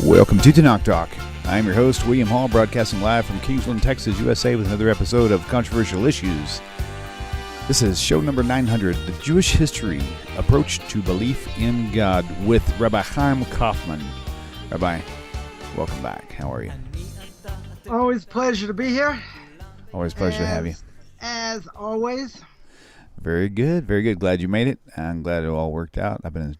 Welcome to Tanakh Talk. I'm your host, William Hall, broadcasting live from Kingsland, Texas, USA, with another episode of Controversial Issues. This is show number 900, The Jewish History, Approach to Belief in God, with Rabbi Chaim Coffman. Rabbi, welcome back. How are you? Always a pleasure to be here. Always a pleasure to have you. As always. Very good, very good. Glad you made it. I'm glad it all worked out. I've been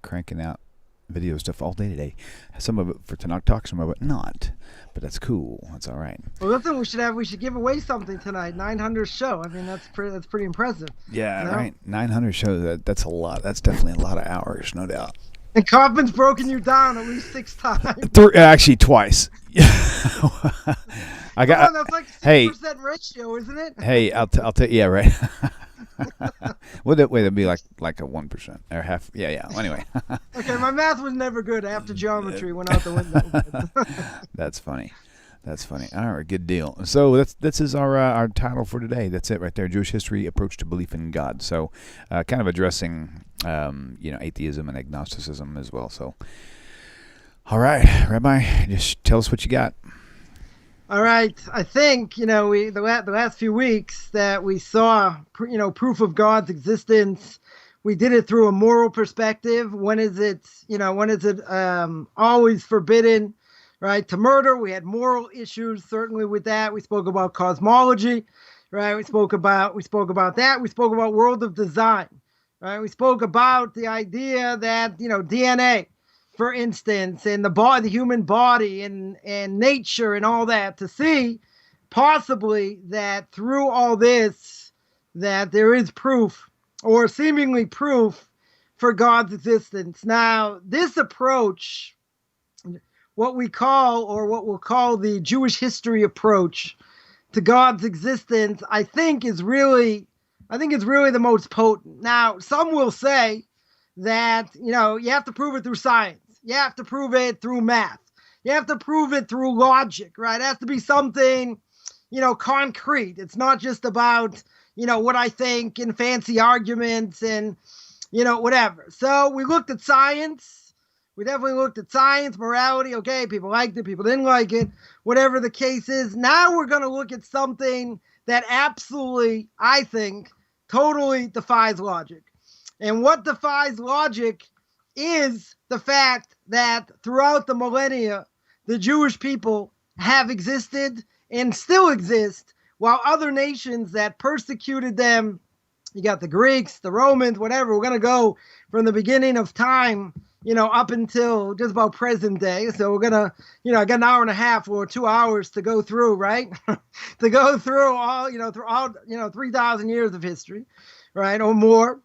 cranking out video stuff all day today. Some of it for Tanakh Talk, some of it not. But that's cool. That's all right. Well, listen, we should give away something tonight. 900 show. I mean, that's pretty impressive. Yeah, right. 900 shows. That's a lot. That's definitely a lot of hours, no doubt. And Coffman's broken you down at least 6 times. Actually, twice. I got. That's like 6% ratio, isn't it? Hey, I'll tell you. Yeah, right. Wait, it'd be like a 1% or half. Yeah. Anyway. Okay, my math was never good after geometry went out the window. That's funny. All right, good deal. So this is our title for today. That's it right there. Jewish History, Approach to Belief in God. So, kind of addressing atheism and agnosticism as well. So, all right, Rabbi, just tell us what you got. All right. I think, the last few weeks that we saw, proof of God's existence, we did it through a moral perspective. When is it always forbidden, right, to murder? We had moral issues, certainly with that. We spoke about cosmology, right? We spoke about that. We spoke about world of design, right? We spoke about the idea that, DNA, for instance, and the human body and nature and all that, to see possibly that through all this, that there is proof or seemingly proof for God's existence. Now, this approach, what we'll call the Jewish history approach to God's existence, I think is really the most potent. Now, some will say that, you have to prove it through science. You have to prove it through math. You have to prove it through logic, right? It has to be something, concrete. It's not just about, what I think in fancy arguments and, whatever. So we looked at science. We definitely looked at science, morality. Okay, people liked it, people didn't like it, whatever the case is. Now we're going to look at something that absolutely, I think, totally defies logic. And what defies logic is the fact that throughout the millennia, the Jewish people have existed and still exist, while other nations that persecuted them, you got the Greeks, the Romans, whatever, we're going to go from the beginning of time, up until just about present day. So we're going to, I got an hour and a half or 2 hours to go through, right? To go through all, through all, 3,000 years of history, right? Or more.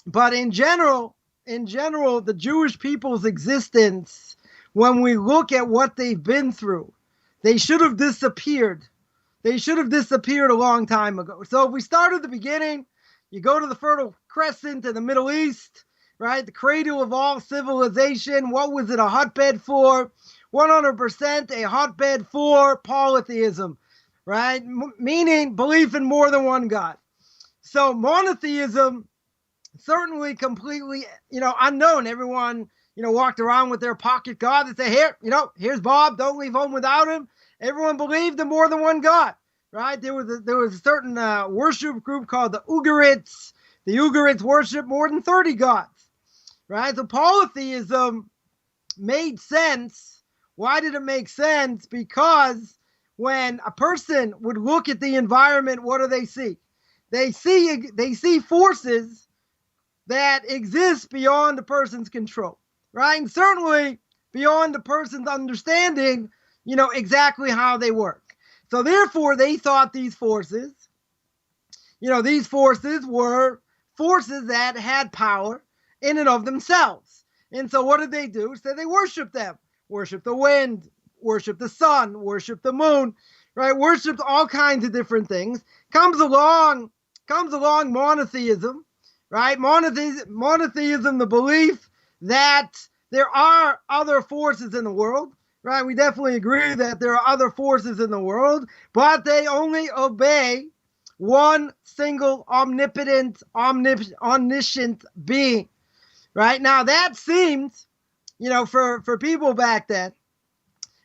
But in general, the Jewish people's existence, when we look at what they've been through, they should have disappeared. They should have disappeared a long time ago. So if we start at the beginning, you go to the Fertile Crescent in the Middle East, right? The cradle of all civilization. What was it a hotbed for? 100% a hotbed for polytheism, right? Meaning belief in more than one God. So monotheism, certainly completely, unknown. Everyone, walked around with their pocket God and say, here, here's Bob, don't leave home without him. Everyone believed in more than one God, right? There was a certain worship group called the Ugarites. The Ugarites worshiped more than 30 gods, right? So polytheism made sense. Why did it make sense? Because when a person would look at the environment, what do they see? They see forces that exist beyond the person's control, right? And certainly beyond the person's understanding, exactly how they work. So therefore, they thought these forces were forces that had power in and of themselves. And so what did they do? So they worshiped them, worshiped the wind, worshiped the sun, worshiped the moon, right? Worshiped all kinds of different things. Comes along monotheism, right? Monotheism, the belief that there are other forces in the world, right? We definitely agree that there are other forces in the world, but they only obey one single omnipotent, omniscient being, right? Now that seemed, for people back then,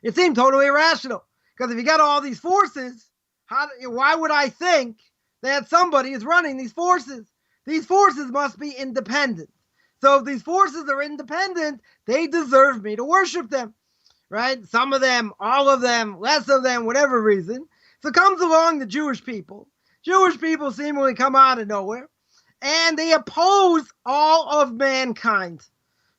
It seemed totally irrational. Because if you got all these forces, why would I think that somebody is running these forces? These forces must be independent. So if these forces are independent, they deserve me to worship them, right? Some of them, all of them, less of them, whatever reason. So comes along the Jewish people. Jewish people seemingly come out of nowhere, and they oppose all of mankind,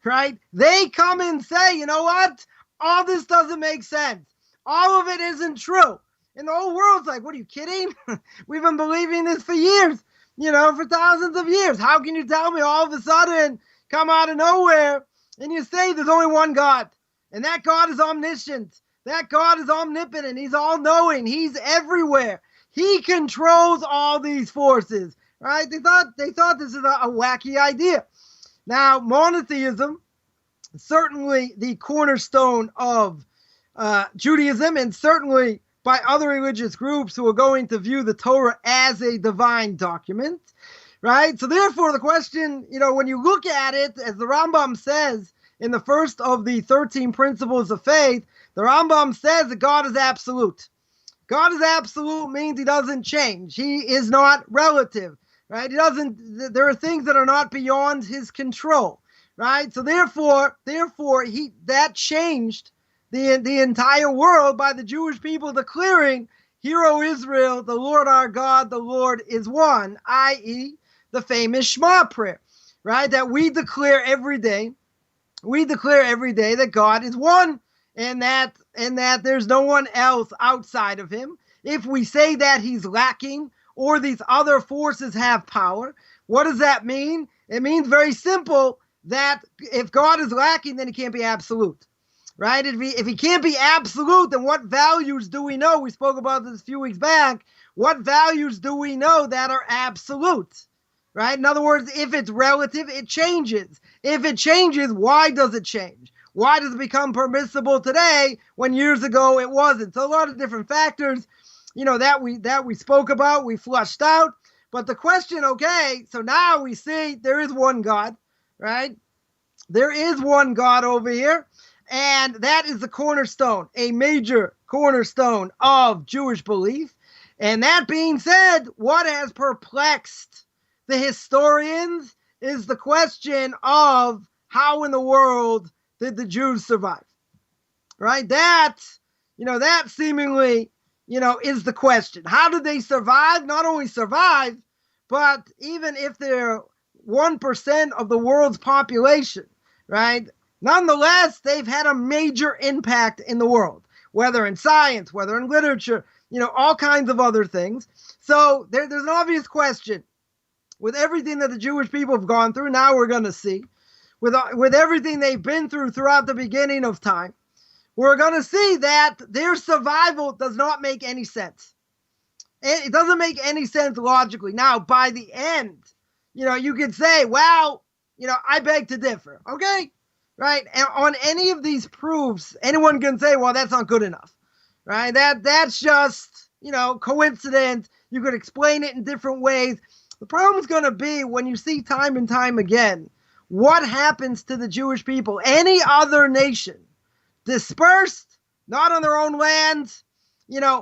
right? They come and say, you know what? All this doesn't make sense. All of it isn't true. And the whole world's like, what, are you kidding? We've been believing this for years, for thousands of years. How can you tell me all of a sudden, come out of nowhere, and you say there's only one God, and that God is omniscient, that God is omnipotent, he's all-knowing, he's everywhere, he controls all these forces, right? They thought this is a wacky idea. Now, monotheism, certainly the cornerstone of Judaism, and certainly by other religious groups who are going to view the Torah as a divine document, right? So therefore, the question, when you look at it, as the Rambam says in the first of the 13 principles of faith, the Rambam says that God is absolute. God is absolute means he doesn't change. He is not relative, right? There are things that are not beyond his control, right? So therefore, that changed the entire world by the Jewish people declaring, "Hear, O Israel, the Lord our God, the Lord is one," i.e., the famous Shema prayer, right? That we declare every day. We declare every day that God is one, and that there's no one else outside of him. If we say that he's lacking or these other forces have power, what does that mean? It means very simple that if God is lacking, then he can't be absolute. Right? If he can't be absolute, then what values do we know? We spoke about this a few weeks back. What values do we know that are absolute? Right? In other words, if it's relative, it changes. If it changes, why does it change? Why does it become permissible today when years ago it wasn't? So a lot of different factors, that we spoke about, we flushed out. But the question, okay, so now we see there is one God, right? There is one God over here. And that is the cornerstone, a major cornerstone of Jewish belief. And that being said, what has perplexed the historians is the question of how in the world did the Jews survive? Right? That seemingly, is the question. How did they survive? Not only survive, but even if they're 1% of the world's population, right? Nonetheless, they've had a major impact in the world, whether in science, whether in literature, all kinds of other things. So there's an obvious question. With everything that the Jewish people have gone through, now we're going to see, with everything they've been through throughout the beginning of time, we're going to see that their survival does not make any sense. It doesn't make any sense logically. Now, by the end, you could say, well, I beg to differ. Okay? Right? And on any of these proofs, anyone can say, well, that's not good enough. Right? That's just, coincidence. You could explain it in different ways. The problem is going to be when you see time and time again, what happens to the Jewish people? Any other nation, dispersed, not on their own land,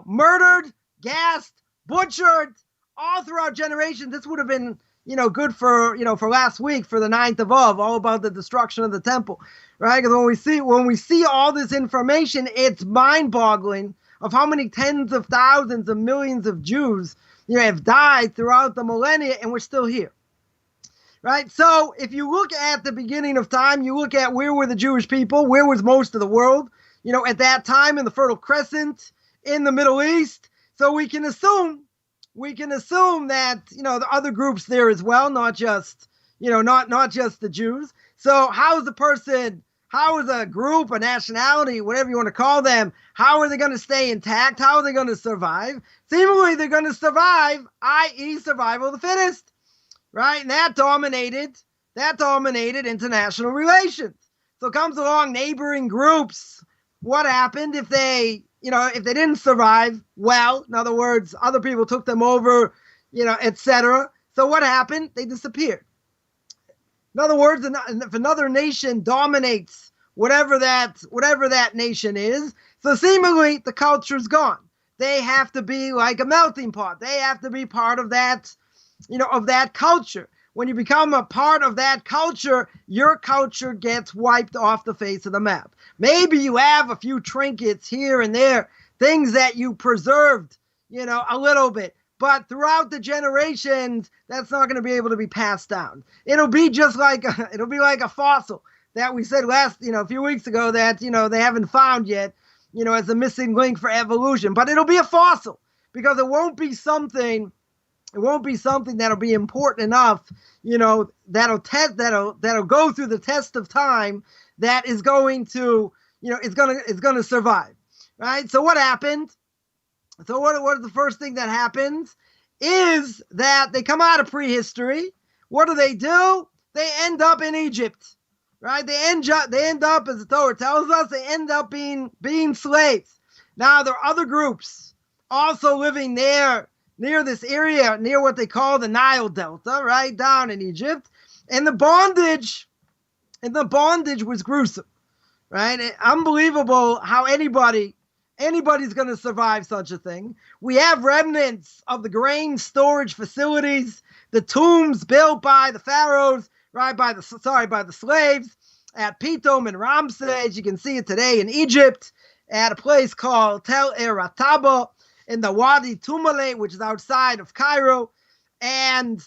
murdered, gassed, butchered, all throughout generations. This would have been good for last week, for the 9th of Av, all about the destruction of the temple, right? Because when we see all this information, it's mind-boggling of how many tens of thousands of millions of Jews, have died throughout the millennia, and we're still here, right? So if you look at the beginning of time, you look at where were the Jewish people, where was most of the world, at that time in the Fertile Crescent, in the Middle East. So we can assume that, the other groups there as well, not just the Jews. So how is a group, a nationality, whatever you want to call them, how are they going to stay intact? How are they going to survive? Seemingly they're going to survive, i.e. survival of the fittest, right? And that dominated international relations. So comes along neighboring groups. What happened if they didn't survive well? In other words, other people took them over, etc. So what happened? They disappeared. In other words, if another nation dominates whatever that nation is, So seemingly the culture's gone. They have to be like a melting pot. They have to be part of that, of that culture. When you become a part of that culture, your culture gets wiped off the face of the map. Maybe you have a few trinkets here and there, things that you preserved, a little bit. But throughout the generations, that's not going to be able to be passed down. It'll be like a fossil that we said a few weeks ago that, they haven't found yet, as a missing link for evolution. But it'll be a fossil because it won't be something that'll be important enough, that'll go through the test of time, that is going to, it's going to survive, right? So what happened? So what is the first thing that happens is that they come out of prehistory. What do? They end up in Egypt, right? They end up, as the Torah tells us, they end up being slaves. Now there are other groups also living there, near this area, near what they call the Nile Delta, right down in Egypt, and the bondage was gruesome, right? Unbelievable how anybody's going to survive such a thing. We have remnants of the grain storage facilities, the tombs built by the pharaohs, right? By the slaves at Pithom and Ramses. You can see it today in Egypt at a place called Tel Erataba, in the Wadi Tumale, which is outside of Cairo. And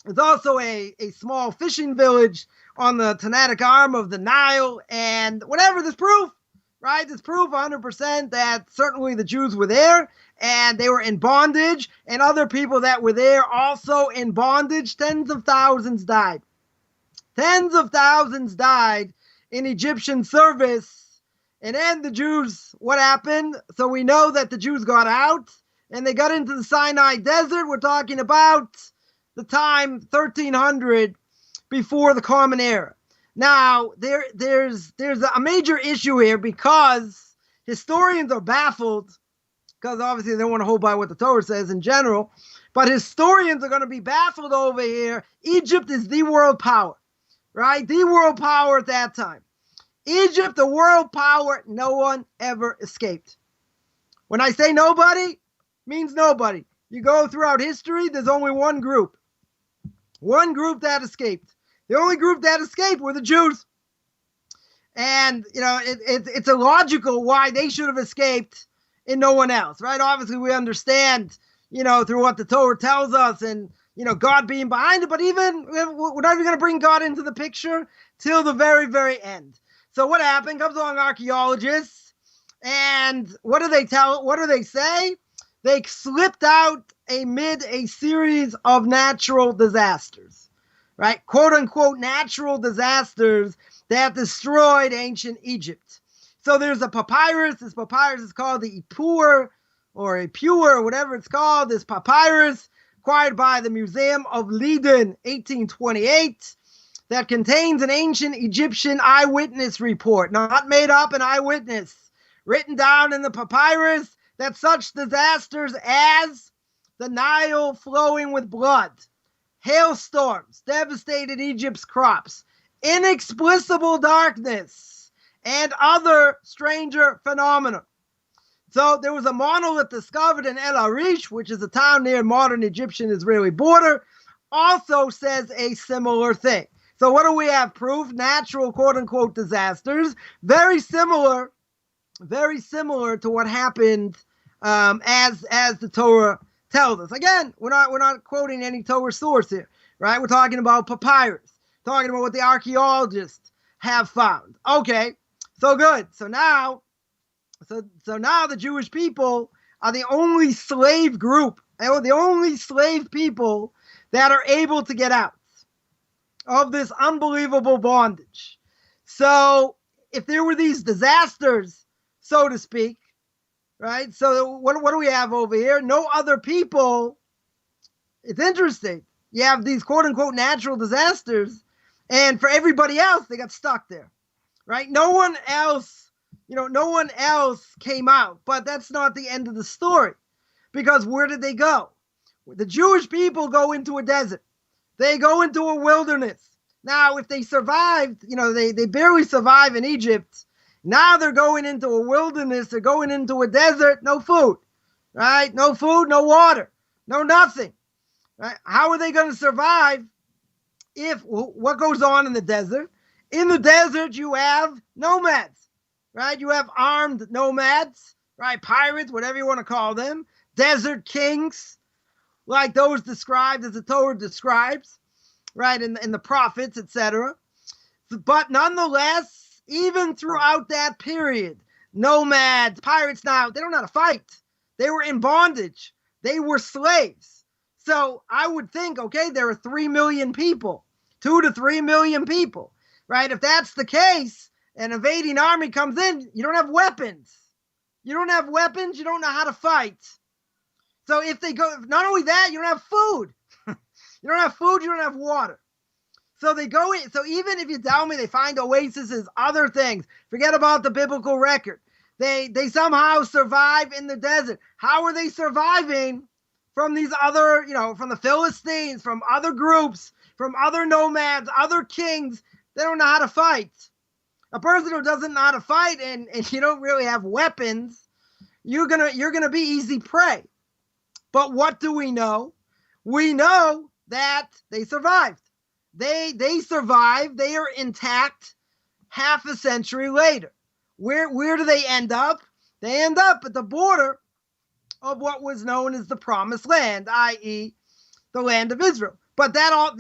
there's also a small fishing village on the Tanaitic arm of the Nile. And whatever, there's proof, right? There's proof 100% that certainly the Jews were there and they were in bondage, and other people that were there also in bondage. Tens of thousands died. Tens of thousands died in Egyptian service. And then the Jews, what happened? So we know that the Jews got out and they got into the Sinai Desert. We're talking about the time 1300 before the Common Era. Now, there's a major issue here because historians are baffled, because obviously they don't want to hold by what the Torah says in general, but historians are going to be baffled over here. Egypt is the world power, right? The world power at that time. Egypt, the world power, no one ever escaped. When I say nobody, means nobody. You go throughout history, there's only one group that escaped. The only group that escaped were the Jews. And, it's illogical why they should have escaped and no one else, right? Obviously, we understand, through what the Torah tells us and, God being behind it, but we're not even going to bring God into the picture till the very, very end. So what happened? Comes along archaeologists, and what do they say? They slipped out amid a series of natural disasters, right? Quote unquote natural disasters that destroyed ancient Egypt. So there's a papyrus. This papyrus is called the Ippur or Ippur, whatever it's called. This papyrus acquired by the Museum of Leiden, 1828. That contains an ancient Egyptian eyewitness report, not made up, an eyewitness, written down in the papyrus, that such disasters as the Nile flowing with blood, hailstorms devastated Egypt's crops, inexplicable darkness, and other stranger phenomena. So there was a monolith discovered in El Arish, which is a town near modern Egyptian-Israeli border, also says a similar thing. So what do we have? Proof, natural quote-unquote disasters, very similar to what happened as the Torah tells us. Again, we're not quoting any Torah source here, right? We're talking about papyrus, talking about what the archaeologists have found. Okay, so good. So now the Jewish people are the only slave group, the only slave people that are able to get out of this unbelievable bondage. So if there were these disasters, so to speak, right? So what do we have over here? No other people. It's interesting. You have these quote unquote natural disasters, and for everybody else, they got stuck there, right? No one else came out, but that's not the end of the story, because where did they go? The Jewish people go into a desert. They go into a wilderness. Now, if they survived, they barely survive in Egypt, Now they're going into a wilderness. They're going into a desert. No food, right? No food, no water, no nothing. Right? How are they going to survive what goes on in the desert? In the desert, you have nomads, right? You have armed nomads, right? Pirates, whatever you want to call them. Desert kings, like those described as the Torah describes, right? In the prophets, etc. But nonetheless, even throughout that period, nomads, pirates now, they don't know how to fight. They were in bondage. They were slaves. So I would think, okay, there are 3 million people, 2 to 3 million people, right? If that's the case, an invading army comes in, you don't have weapons. You don't have weapons, you don't know how to fight. So if they go, not only that, you don't have food. You don't have food, you don't have water. So they go in, so even if you tell me they find oases, other things, forget about the biblical record. They somehow survive in the desert. How are they surviving from these other, from the Philistines, from other groups, from other nomads, other kings? They don't know how to fight. A person who doesn't know how to fight and you don't really have weapons, you're gonna be easy prey. But what do we know? We know that they survived. They survived. They are intact half a century later. Where do they end up? They end up at the border of what was known as the Promised Land, i.e. the land of Israel. But that all,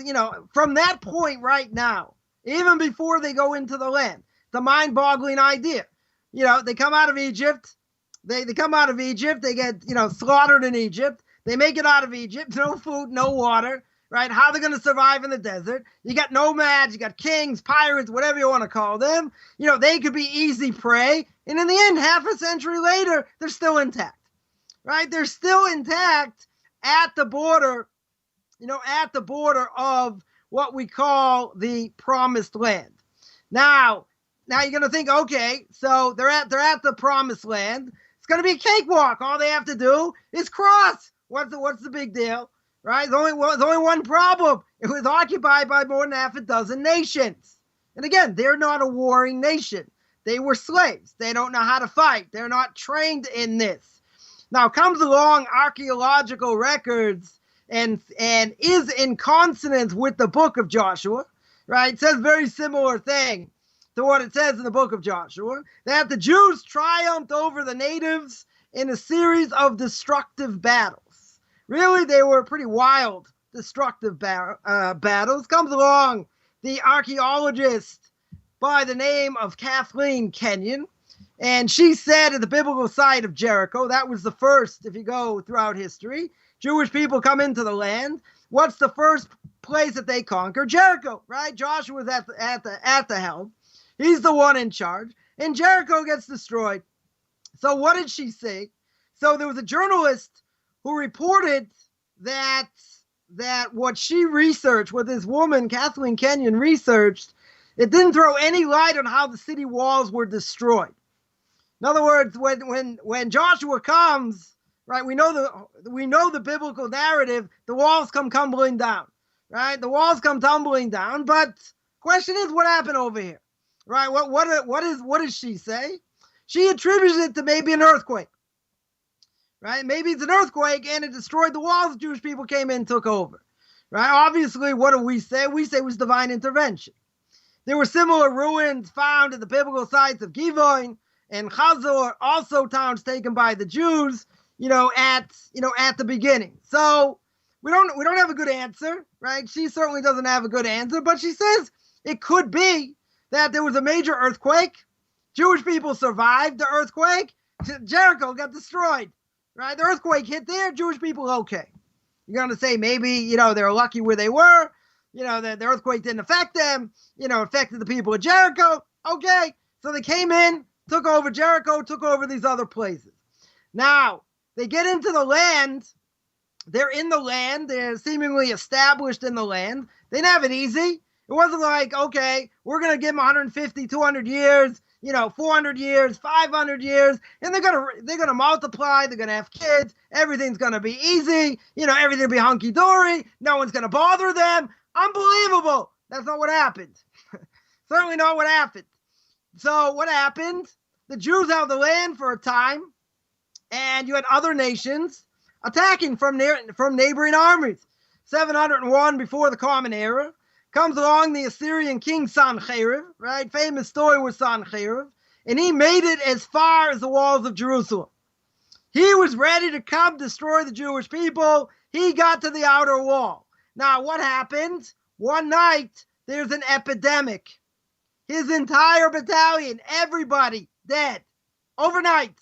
from that point right now, even before they go into the land, the mind-boggling idea. They come out of Egypt. They come out of Egypt. They get, slaughtered in Egypt. They make it out of Egypt. No food, no water, right? How are they going to survive in the desert? You got nomads, you got kings, pirates, whatever you want to call them. They could be easy prey. And in the end, half a century later, they're still intact, right? They're still intact at the border, at the border of what we call the Promised Land. Now you're going to think, okay, so they're at the Promised Land. It's going to be a cakewalk. All they have to do is cross. What's the big deal, right? There's only one problem. It was occupied by more than half a dozen nations. And again, they're not a warring nation. They were slaves. They don't know how to fight. They're not trained in this. Now comes along archaeological records and is in consonance with the book of Joshua, right? It says very similar thing to what it says in the book of Joshua, that the Jews triumphed over the natives in a series of destructive battles. Really, they were pretty wild, destructive battles. Comes along the archaeologist by the name of Kathleen Kenyon, and she said at the biblical site of Jericho, that was the first, if you go throughout history, Jewish people come into the land. What's the first place that they conquer? Jericho, right? Joshua was at the helm. He's the one in charge, and Jericho gets destroyed. So what did she say? So there was a journalist who reported that what she researched, what this woman, Kathleen Kenyon, researched, it didn't throw any light on how the city walls were destroyed. In other words, when Joshua comes, right, we know the biblical narrative, the walls come tumbling down, right? The walls come tumbling down, but question is, what happened over here? Right? What does she say? She attributes it to maybe an earthquake. Right? Maybe it's an earthquake and it destroyed the walls. The Jewish people came in and took over. Right? Obviously, what do we say? We say it was divine intervention. There were similar ruins found at the biblical sites of Givon and Chazor, also towns taken by the Jews, at the beginning. So we don't have a good answer, right? She certainly doesn't have a good answer, but she says it could be that there was a major earthquake. Jewish people survived the earthquake. Jericho got destroyed, right? The earthquake hit there. Jewish people, okay. You're going to say maybe, they're lucky where they were. The earthquake didn't affect them. Affected the people of Jericho. Okay. So they came in, took over Jericho, took over these other places. Now, they get into the land. They're in the land. They're seemingly established in the land. They didn't have it easy. It wasn't like, okay, we're going to give them 150, 200 years, 400 years, 500 years, and they're going to multiply, they're going to have kids, everything's going to be easy, everything will be hunky-dory, no one's going to bother them. Unbelievable. That's not what happened. Certainly not what happened. So what happened? The Jews held the land for a time, and you had other nations attacking from neighboring armies. 701 before the Common Era comes along the Assyrian king Sancherib, right? Famous story with Sancherib, and he made it as far as the walls of Jerusalem. He was ready to come destroy the Jewish people. He got to the outer wall. Now, what happened? One night, there's an epidemic. His entire battalion, everybody dead, overnight.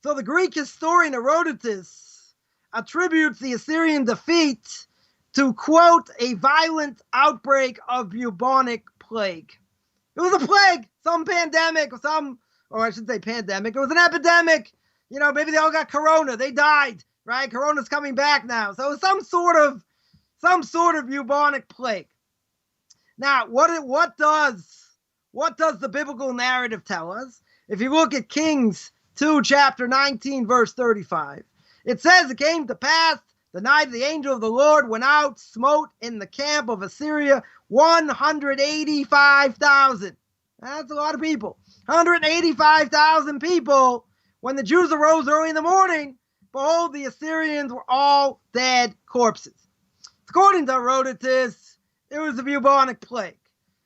So the Greek historian Herodotus attributes the Assyrian defeat to, quote, a violent outbreak of bubonic plague. It was a plague, some pandemic, or I should say pandemic. It was an epidemic. You know, maybe they all got corona. They died, right? Corona's coming back now. So it was some sort of bubonic plague. Now, what does the biblical narrative tell us? If you look at Kings 2, chapter 19, verse 35, it says, it came to pass the night the angel of the Lord went out, smote in the camp of Assyria 185,000. That's a lot of people. 185,000 people. When the Jews arose early in the morning, behold, the Assyrians were all dead corpses. According to Herodotus, it was a bubonic plague.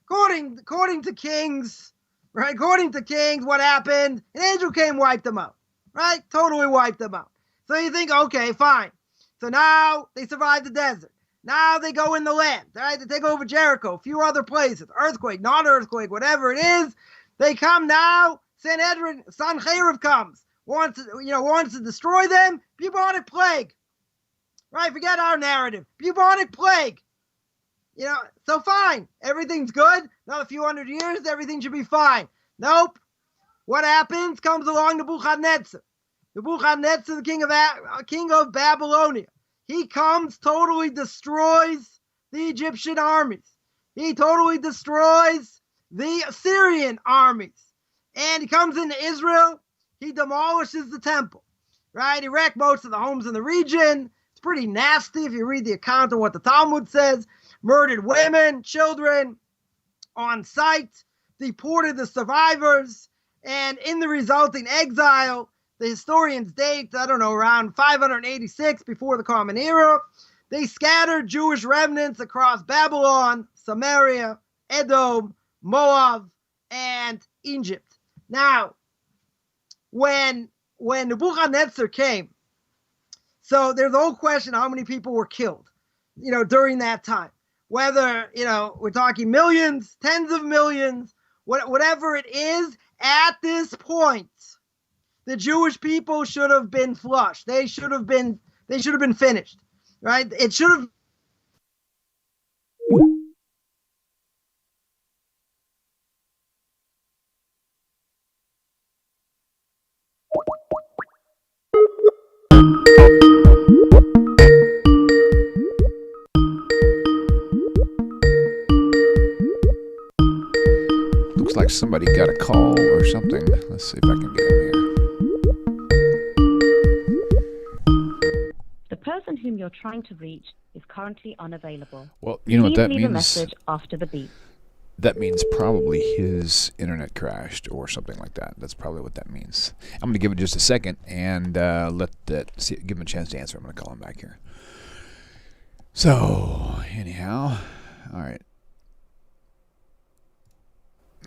According to Kings, right? According to Kings, what happened? An angel came, wiped them out, right? Totally wiped them out. So you think, okay, fine. So now they survive the desert. Now they go in the land, right? They take over Jericho, a few other places, earthquake, non-earthquake, whatever it is. They come now. Sancherib comes, wants to destroy them. Bubonic plague, right? Forget our narrative. Bubonic plague. So fine. Everything's good. Another few hundred years, everything should be fine. Nope. What happens? Comes along Nebuchadnezzar. Nebuchadnezzar, the king of Babylonia. He comes, totally destroys the Egyptian armies. He totally destroys the Assyrian armies. And he comes into Israel. He demolishes the temple, right? He wrecked most of the homes in the region. It's pretty nasty if you read the account of what the Talmud says. Murdered women, children on sight, deported the survivors, and in the resulting exile, the historians date, around 586 before the Common Era, they scattered Jewish remnants across Babylon, Samaria, Edom, Moab, and Egypt. Now, when Nebuchadnezzar came, so there's the whole question how many people were killed, during that time. Whether, we're talking millions, tens of millions, whatever it is, at this point, the Jewish people should have been flushed. They should have been finished, right? It should have. Looks like somebody got a call or something. Let's see if I can get him here. The person whom you're trying to reach is currently unavailable. Well, you know what that means? Please leave a message after the beep. That means probably his internet crashed or something like that. That's probably what that means. I'm going to give it just a second and give him a chance to answer. I'm going to call him back here. So, anyhow, all right.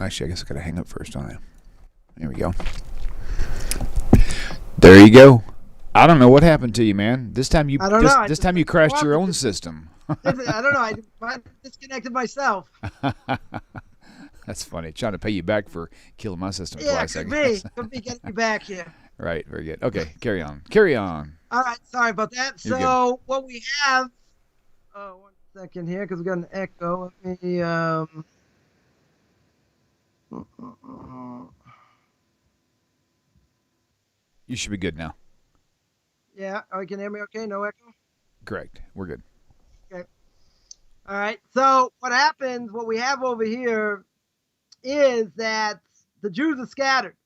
Actually, I guess I got to hang up first, don't I? There we go. There you go. I don't know what happened to you, man. This time you crashed your own system. I don't know. I disconnected myself. That's funny. Trying to pay you back for killing my system twice. Could be getting you back here. Right. Very good. Okay. Carry on. All right. Sorry about that. So what we have. Oh, 1 second here because we got an echo. Let me. You should be good now. Yeah. Oh, you can hear me okay? No echo? Correct. We're good. Okay. All right. So what happens, what we have over here is that the Jews are scattered,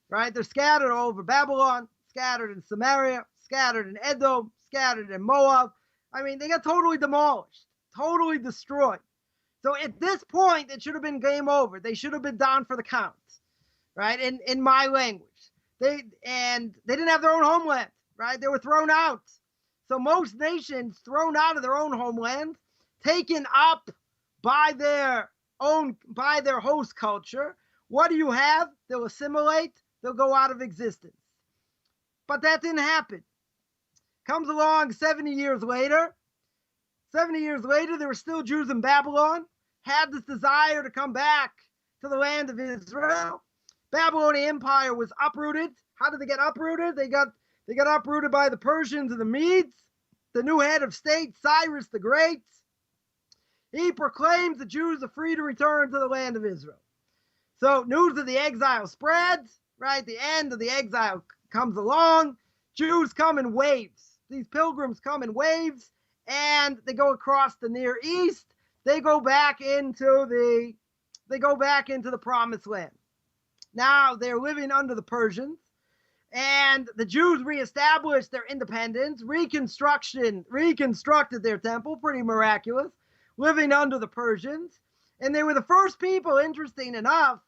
right? They're scattered all over Babylon, scattered in Samaria, scattered in Edom, scattered in Moab. I mean, they got totally demolished, totally destroyed. So at this point, it should have been game over. They should have been down for the count, right? In my language, they didn't have their own homeland, right? They were thrown out. So most nations thrown out of their own homeland, taken up by their host culture. What do you have? They'll assimilate. They'll go out of existence. But that didn't happen. Comes along 70 years later. 70 years later, there were still Jews in Babylon, had this desire to come back to the land of Israel. Babylonian Empire was uprooted. How did they get uprooted? They got uprooted by the Persians and the Medes. The new head of state, Cyrus the Great, he proclaims the Jews are free to return to the land of Israel. So news of the exile spreads, right? The end of the exile comes along. Jews come in waves. These pilgrims come in waves, and they go across the Near East. They go back into the promised land. Now they're living under the Persians, and the Jews reestablished their independence, reconstructed their temple, pretty miraculous, living under the Persians. And they were the first people, interesting enough,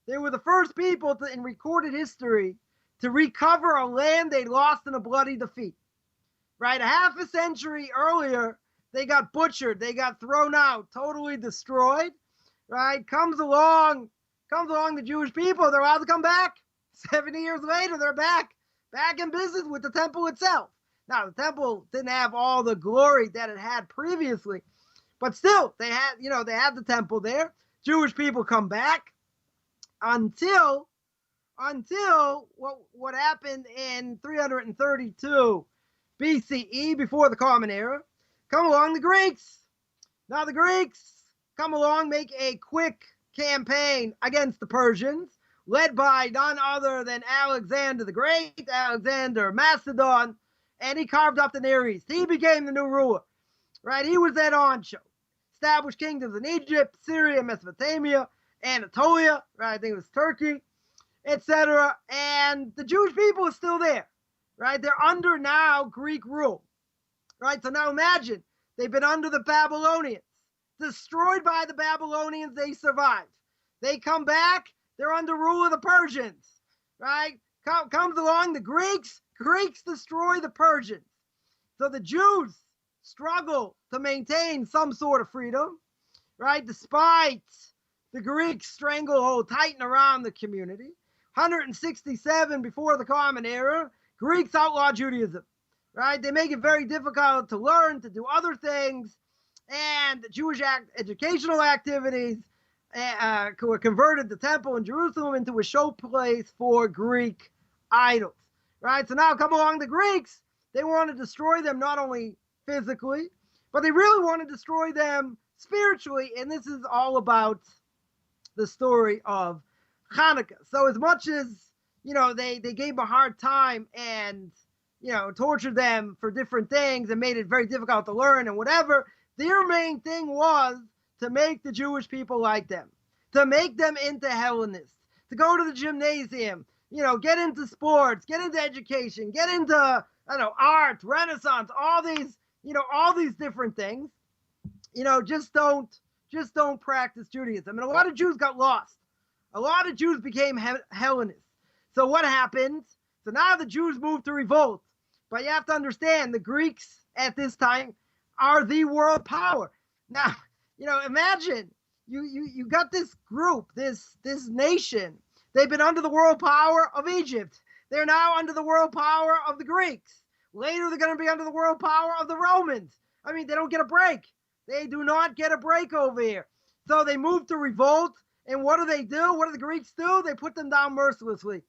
they were the first people in recorded history to recover a land they lost in a bloody defeat. Right? A half a century earlier, they got butchered, they got thrown out, totally destroyed. Right? Comes along the Jewish people, they're allowed to come back. 70 years later, they're back in business with the temple itself. Now, the temple didn't have all the glory that it had previously, but still, they had the temple there. Jewish people come back until what happened in 332 BCE, before the Common Era. Come along the Greeks. Now the Greeks come along, make a quick campaign against the Persians, led by none other than Alexander the Great, Alexander Macedon, and he carved up the Near East. He became the new ruler, right? He was that honcho. Established kingdoms in Egypt, Syria, Mesopotamia, Anatolia, right? I think it was Turkey, etc. And the Jewish people are still there, right? They're under now Greek rule, right? So now imagine, they've been under the Babylonians. Destroyed by the Babylonians, they survived. They come back, they're under rule of the Persians, right? Comes along the Greeks destroy the Persians. So the Jews struggle to maintain some sort of freedom, right? Despite the Greek stranglehold tighten around the community. 167 before the Common Era, Greeks outlaw Judaism, right? They make it very difficult to learn, to do other things, and Jewish educational activities converted the temple in Jerusalem into a showplace for Greek idols, right? So now come along the Greeks. They want to destroy them not only physically, but they really want to destroy them spiritually, and this is all about the story of Hanukkah. So as much as, they gave them a hard time and, tortured them for different things and made it very difficult to learn and whatever, their main thing was to make the Jewish people like them, to make them into Hellenists, to go to the gymnasium, get into sports, get into education, get into, art, Renaissance, all these different things, just don't practice Judaism. And a lot of Jews got lost. A lot of Jews became Hellenists. So what happened? So now the Jews moved to revolt. But you have to understand, the Greeks at this time are the world power. Now, imagine you got this group, this nation. They've been under the world power of Egypt. They're now under the world power of the Greeks. Later, they're going to be under the world power of the Romans. I mean, they don't get a break. They do not get a break over here. So they move to revolt. And what do? What do the Greeks do? They put them down mercilessly.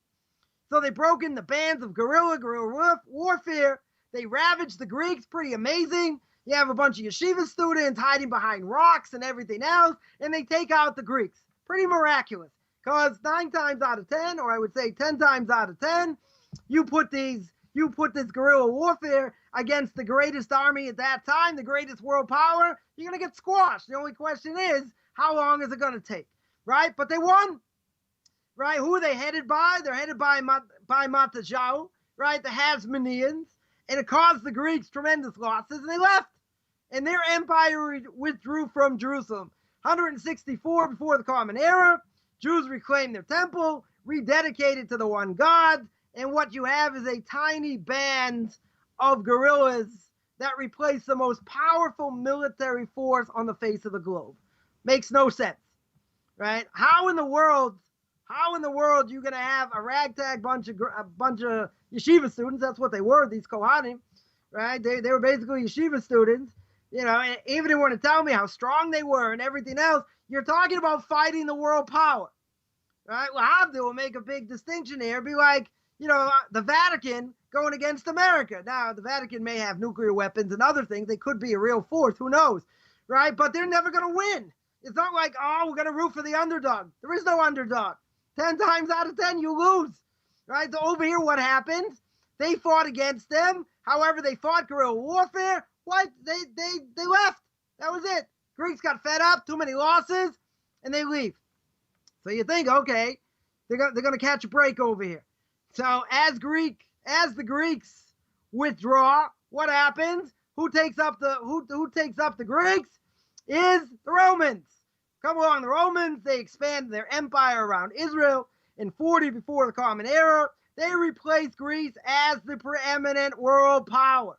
So they broke in the bands of guerrilla warfare. They ravaged the Greeks. Pretty amazing. You have a bunch of yeshiva students hiding behind rocks and everything else, and they take out the Greeks. Pretty miraculous. Because 9 times out of 10, or I would say 10 times out of 10, you put this guerrilla warfare against the greatest army at that time, the greatest world power, you're going to get squashed. The only question is, how long is it going to take? Right? But they won. Right? Who are they headed by? They're headed by Matajau, right? The Hasmoneans. And it caused the Greeks tremendous losses, and they left. And their empire withdrew from Jerusalem. 164 before the Common Era, Jews reclaim their temple, rededicated to the one God, and what you have is a tiny band of guerrillas that replace the most powerful military force on the face of the globe. Makes no sense, right? How in the world you gonna have a ragtag bunch of yeshiva students? That's what they were, these Kohanim, right? They were basically yeshiva students, and even if you want to tell me how strong they were and everything else, you're talking about fighting the world power, right? Well, Abdul will make a big distinction here, be like, the Vatican going against America. Now, the Vatican may have nuclear weapons and other things. They could be a real force, who knows, right? But they're never going to win. It's not like, we're going to root for the underdog. There is no underdog. 10 times out of 10, you lose, right? So over here, what happened? They fought against them. However, they fought guerrilla warfare. What? They left. That was it. Greeks got fed up, too many losses, and they leave. So you think, okay, they're going to catch a break over here. So as the Greeks withdraw, what happens? Who takes up the Greeks? Is the Romans. Come along, the Romans, they expand their empire around Israel. In 40 before the Common Era, they replace Greece as the preeminent world power.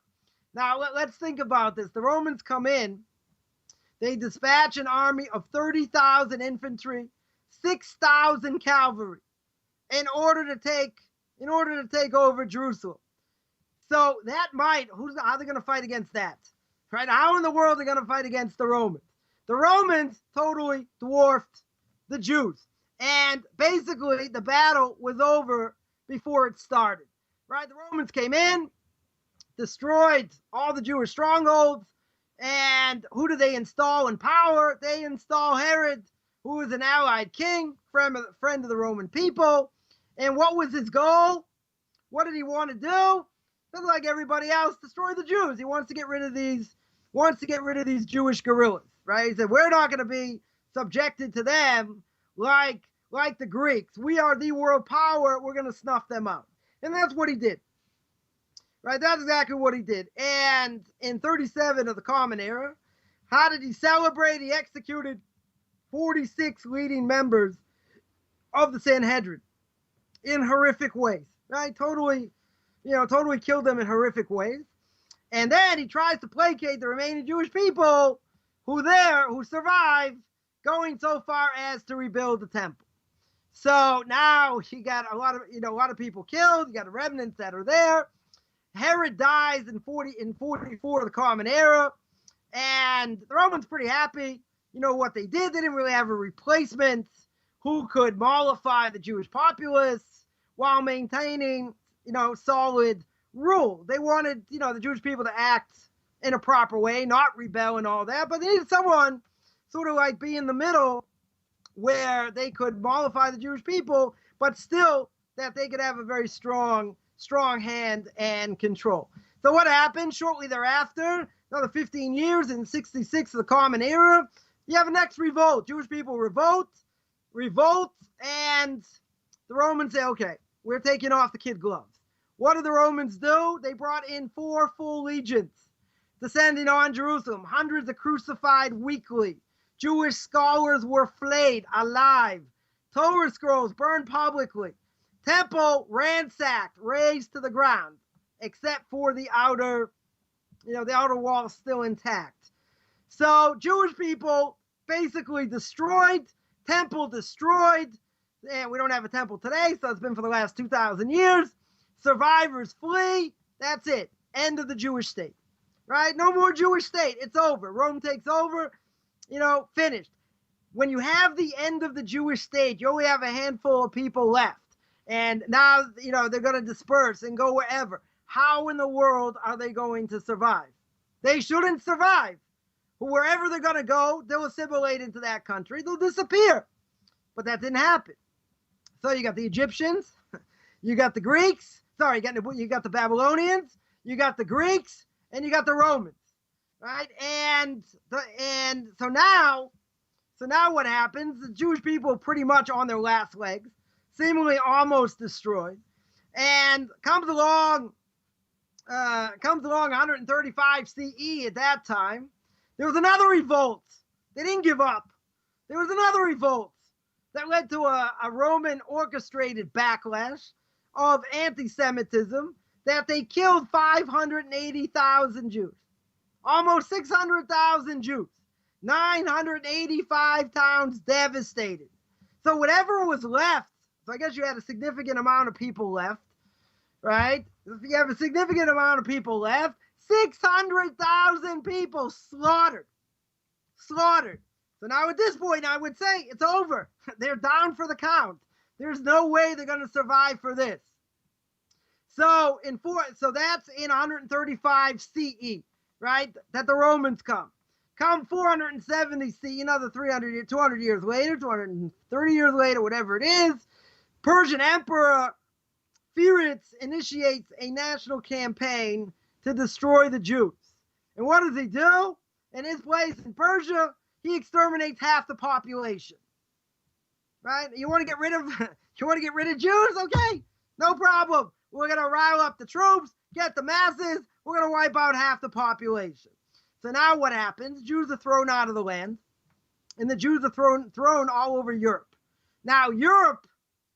Now, let's think about this. The Romans come in, they dispatch an army of 30,000 infantry, 6,000 cavalry, in order to take over Jerusalem. So that how are they going to fight against that? Right? How in the world are they going to fight against the Romans? The Romans totally dwarfed the Jews. And basically, the battle was over before it started. Right? The Romans came in, destroyed all the Jewish strongholds, and who do they install in power? They install Herod, who was an allied king, friend of the Roman people. And what was his goal? What did he want to do? Just like everybody else, destroy the Jews. He wants to get rid of these Jewish guerrillas, right? He said, we're not going to be subjected to them like the Greeks. We are the world power. We're going to snuff them out. And that's what he did. Right? That's exactly what he did. And in 37 of the Common Era, how did he celebrate? He executed 46 leading members of the Sanhedrin in horrific ways, right? Totally killed them in horrific ways. And then he tries to placate the remaining Jewish people who survived, going so far as to rebuild the temple. So now he got a lot of people killed. You got the remnants that are there. Herod dies in 44 of the Common Era, and the Romans pretty happy. You know what they did? They didn't really have a replacement who could mollify the Jewish populace while maintaining, solid rule. They wanted, the Jewish people to act in a proper way, not rebel and all that, but they needed someone sort of like be in the middle where they could mollify the Jewish people, but still that they could have a very strong hand and control. So what happened shortly thereafter, another 15 years in 66 of the Common Era, you have a next revolt. Jewish people revolt, and the Romans say, okay, we're taking off the kid gloves. What did the Romans do? They brought in 4 full legions, descending on Jerusalem, hundreds of crucified weekly. Jewish scholars were flayed alive. Torah scrolls burned publicly. Temple ransacked, razed to the ground, except for the outer wall still intact. So Jewish people basically destroyed, temple destroyed, and we don't have a temple today, so it's been for the last 2,000 years. Survivors flee, that's it. End of the Jewish state, right? No more Jewish state, it's over. Rome takes over, finished. When you have the end of the Jewish state, you only have a handful of people left. And now, they're going to disperse and go wherever. How in the world are they going to survive? They shouldn't survive. Wherever they're going to go, they'll assimilate into that country. They'll disappear. But that didn't happen. So you got the Egyptians, you got the Greeks, you got the Babylonians, you got the Greeks, and you got the Romans, right? And so now what happens? The Jewish people are pretty much on their last legs, seemingly almost destroyed, and comes along 135 CE at that time. There was another revolt. They didn't give up. there was another revolt that led to a Roman orchestrated backlash of anti-Semitism that they killed 580,000 Jews, almost 600,000 Jews, 985 towns devastated. So whatever was left, so I guess you had a significant amount of people left, right? If you have a significant amount of people left, 600,000 people slaughtered. So now at this point, I would say it's over. They're down for the count. There's no way they're going to survive for this. So that's in 135 CE, right? That the Romans come. Come 470 CE, another 200 years later, 230 years later, whatever it is, Persian Emperor Federow initiates a national campaign to destroy the Jews. And what does he do? In his place in Persia, he exterminates half the population. Right? You want to get rid of Jews? Okay, no problem. We're going to rile up the troops, get the masses. We're going to wipe out half the population. So now what happens? Jews are thrown out of the land, and the Jews are thrown all over Europe. Now, Europe,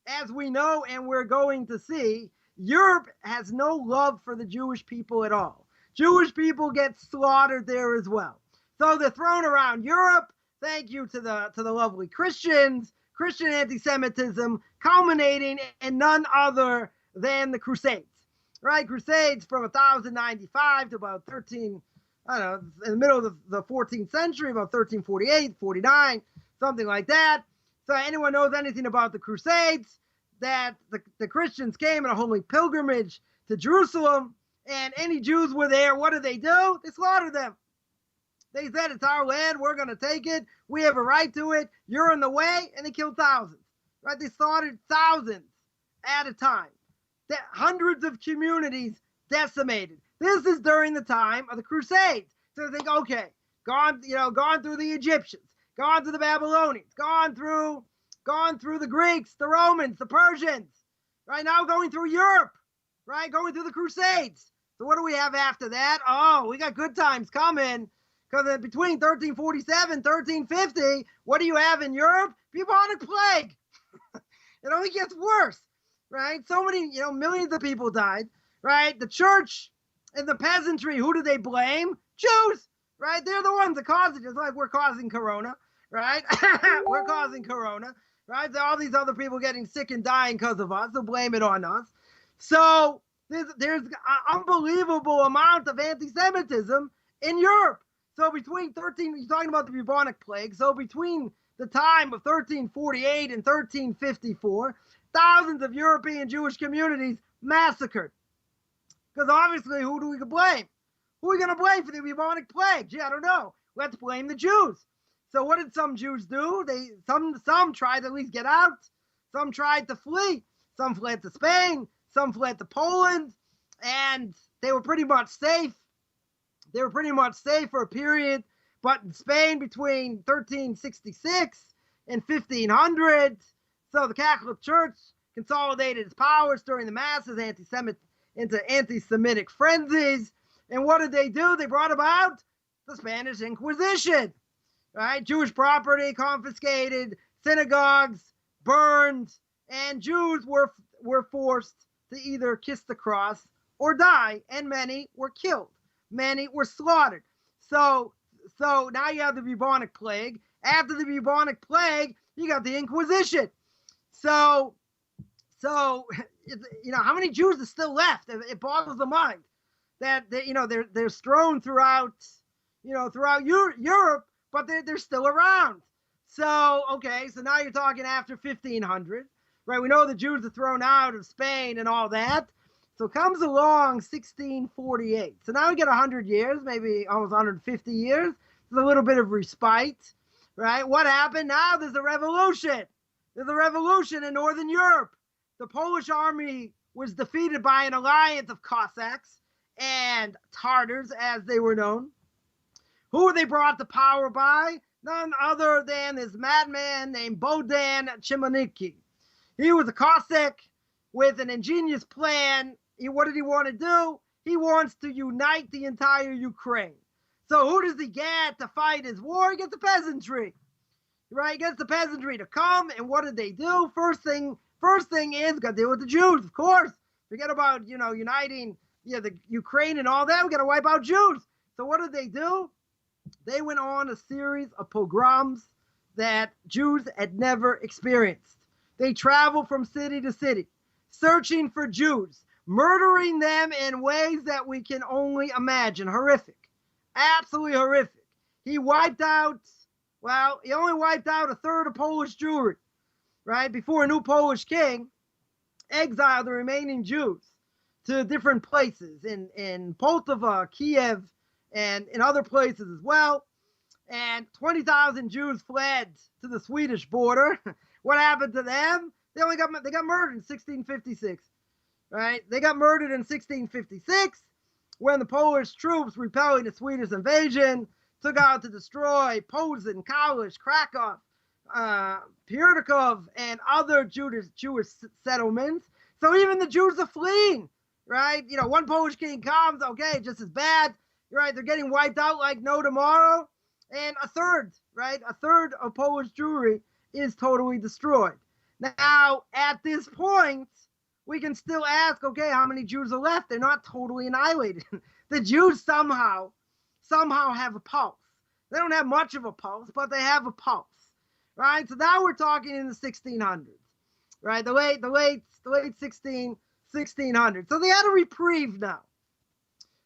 as we know and we're going to see, Europe has no love for the Jewish people at all. Jewish people get slaughtered there as well. So they're thrown around Europe. Thank you to the lovely Christians, Christian anti-Semitism, culminating in none other than the Crusades, right? Crusades from 1095 to about in the middle of the 14th century, about 1348, 49, something like that. So anyone knows anything about the Crusades, that the Christians came in a holy pilgrimage to Jerusalem, and any Jews were there. What did? They slaughtered them. They said, it's our land, we're going to take it, we have a right to it, you're in the way, and they killed thousands, right? They slaughtered thousands at a time. Hundreds of communities decimated. This is during the time of the Crusades. So they think, okay, gone through the Egyptians, gone through the Babylonians, gone through the Greeks, the Romans, the Persians, right? Now going through Europe, right? Going through the Crusades. So what do we have after that? Oh, we got good times coming. Because between 1347 and 1350, what do you have in Europe? Bubonic plague. It only gets worse, right? So many, millions of people died, right? The church and the peasantry, who do they blame? Jews, right? They're the ones that caused it, just like we're causing corona, right? We're causing corona, right? So all these other people getting sick and dying because of us, so blame it on us. So there's an unbelievable amount of anti-Semitism in Europe. So you're talking about the bubonic plague. So between the time of 1348 and 1354, thousands of European Jewish communities massacred. Because obviously, who do we blame? Who are we going to blame for the bubonic plague? Gee, I don't know. Let's blame the Jews. So what did some Jews do? Some tried to at least get out. Some tried to flee. Some fled to Spain. Some fled to Poland. And they were pretty much safe. They were pretty much safe for a period, but in Spain between 1366 and 1500, so the Catholic Church consolidated its powers during the masses into anti-Semitic frenzies. And what did they do? They brought about the Spanish Inquisition, right? Jewish property confiscated, synagogues burned, and Jews were forced to either kiss the cross or die, and many were killed. Many were slaughtered. So now you have the bubonic plague. After the bubonic plague, you got the Inquisition. So how many Jews are still left? It boggles the mind that they're strewn throughout Europe, but they're still around. So now you're talking after 1500, right? We know the Jews are thrown out of Spain and all that. So comes along 1648. So now we get 100 years, maybe almost 150 years. There's a little bit of respite, right? What happened? Now there's a revolution. There's a revolution in Northern Europe. The Polish army was defeated by an alliance of Cossacks and Tartars, as they were known. Who were they brought to power by? None other than this madman named Bohdan Chmelnytsky. He was a Cossack with an ingenious plan. What did he want to do? He wants to unite the entire Ukraine. So who does he get to fight his war? He gets the peasantry, right? He gets the peasantry to come, and what did they do? First thing is got to deal with the Jews, of course. Forget about, uniting, the Ukraine and all that. We got to wipe out Jews. So what did they do? They went on a series of pogroms that Jews had never experienced. They traveled from city to city, searching for Jews, murdering them in ways that we can only imagine. Horrific. Absolutely horrific. He only wiped out a third of Polish Jewry, right? Before a new Polish king exiled the remaining Jews to different places in Poltava, Kiev, and in other places as well. And 20,000 Jews fled to the Swedish border. What happened to them? They got murdered in 1656, right? They got murdered in 1656 when the Polish troops, repelling the Swedish invasion, took out to destroy Posen, Kalisz, Krakow, Pyrkov, and other Jewish settlements. So even the Jews are fleeing, right? One Polish king comes, okay, just as bad, right? They're getting wiped out like no tomorrow. And a third of Polish Jewry is totally destroyed. Now, at this point, we can still ask, okay, how many Jews are left? They're not totally annihilated. The Jews somehow have a pulse. They don't have much of a pulse, but they have a pulse, right? So now we're talking in the 1600s, right? The late 1600s. So they had a reprieve now.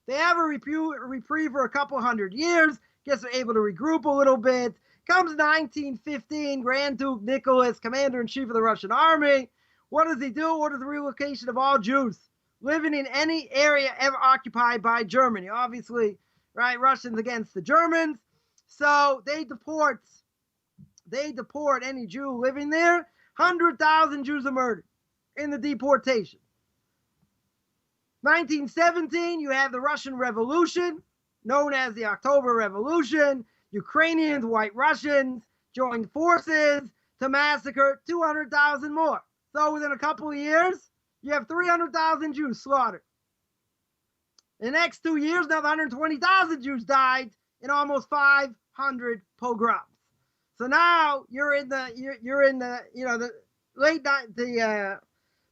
They have a reprieve for a couple hundred years. Guess they're able to regroup a little bit. Comes 1915, Grand Duke Nicholas, commander-in-chief of the Russian army. What does he do? Orders the relocation of all Jews living in any area ever occupied by Germany. Obviously, right, Russians against the Germans. So they deport any Jew living there. 100,000 Jews are murdered in the deportation. 1917, you have the Russian Revolution, known as the October Revolution. Ukrainians, White Russians joined forces to massacre 200,000 more. So within a couple of years, you have 300,000 Jews slaughtered. In the next 2 years, another 120,000 Jews died in almost 500 pogroms. So now you're in the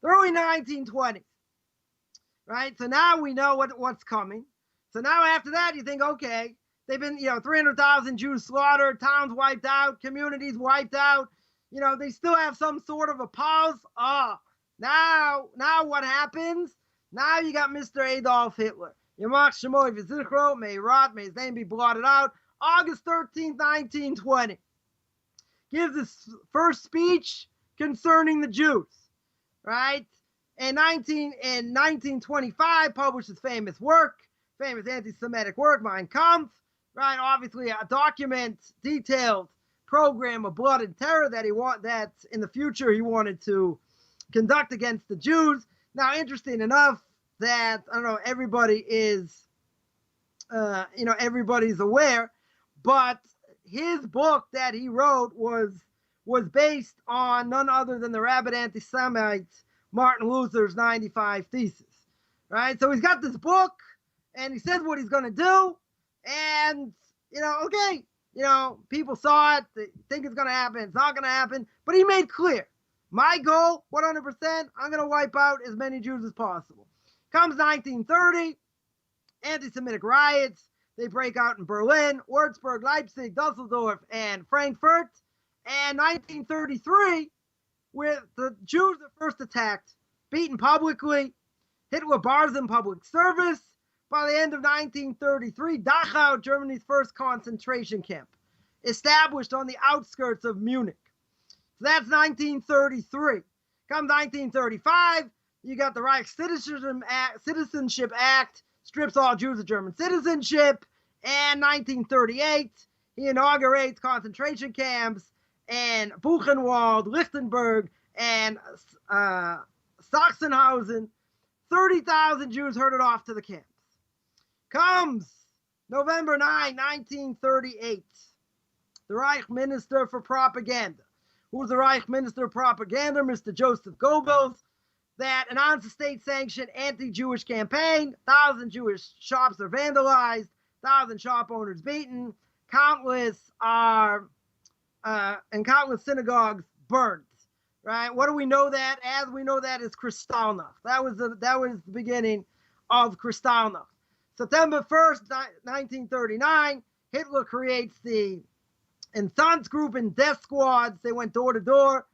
early 1920s, right? So now we know what's coming. So now after that, you think, okay, they've been, 300,000 Jews slaughtered, towns wiped out, communities wiped out. They still have some sort of a pulse. Now what happens? Now you got Mr. Adolf Hitler. Yamach Shemoy V'zichro, may rot, may his name be blotted out. August 13th, 1920. Gives his first speech concerning the Jews, right? In 1925, published his famous anti-Semitic work, Mein Kampf, right? Obviously a detailed program of blood and terror that in the future he wanted to conduct against the Jews. Now, interesting enough that, I don't know, everybody's aware, but his book that he wrote was based on none other than the rabid anti-Semite Martin Luther's 95 Theses, right? So he's got this book, and he says what he's going to do, and, people saw it, they think it's going to happen, it's not going to happen, but he made clear, my goal, 100%, I'm going to wipe out as many Jews as possible. Comes 1930, anti-Semitic riots, they break out in Berlin, Würzburg, Leipzig, Dusseldorf, and Frankfurt, and 1933, where the Jews are first attacked, beaten publicly, Hitler bars them public service. By the end of 1933, Dachau, Germany's first concentration camp, established on the outskirts of Munich. So that's 1933. Come 1935, you got the Reich Citizenship Act, strips all Jews of German citizenship. And 1938, he inaugurates concentration camps in Buchenwald, Lichtenberg, and Sachsenhausen. 30,000 Jews herded off to the camps. Comes November 9, 1938. The Reich Minister for Propaganda. Who's the Reich Minister of Propaganda? Mr. Joseph Goebbels. That announced a state-sanctioned anti-Jewish campaign. 1,000 Jewish shops are vandalized. 1,000 shop owners beaten. Countless are and countless synagogues burnt. Right? What do we know that as? We know that as Kristallnacht. That was the beginning of Kristallnacht. September 1st, 1939, Hitler creates the Entente group and death squads. They went door to door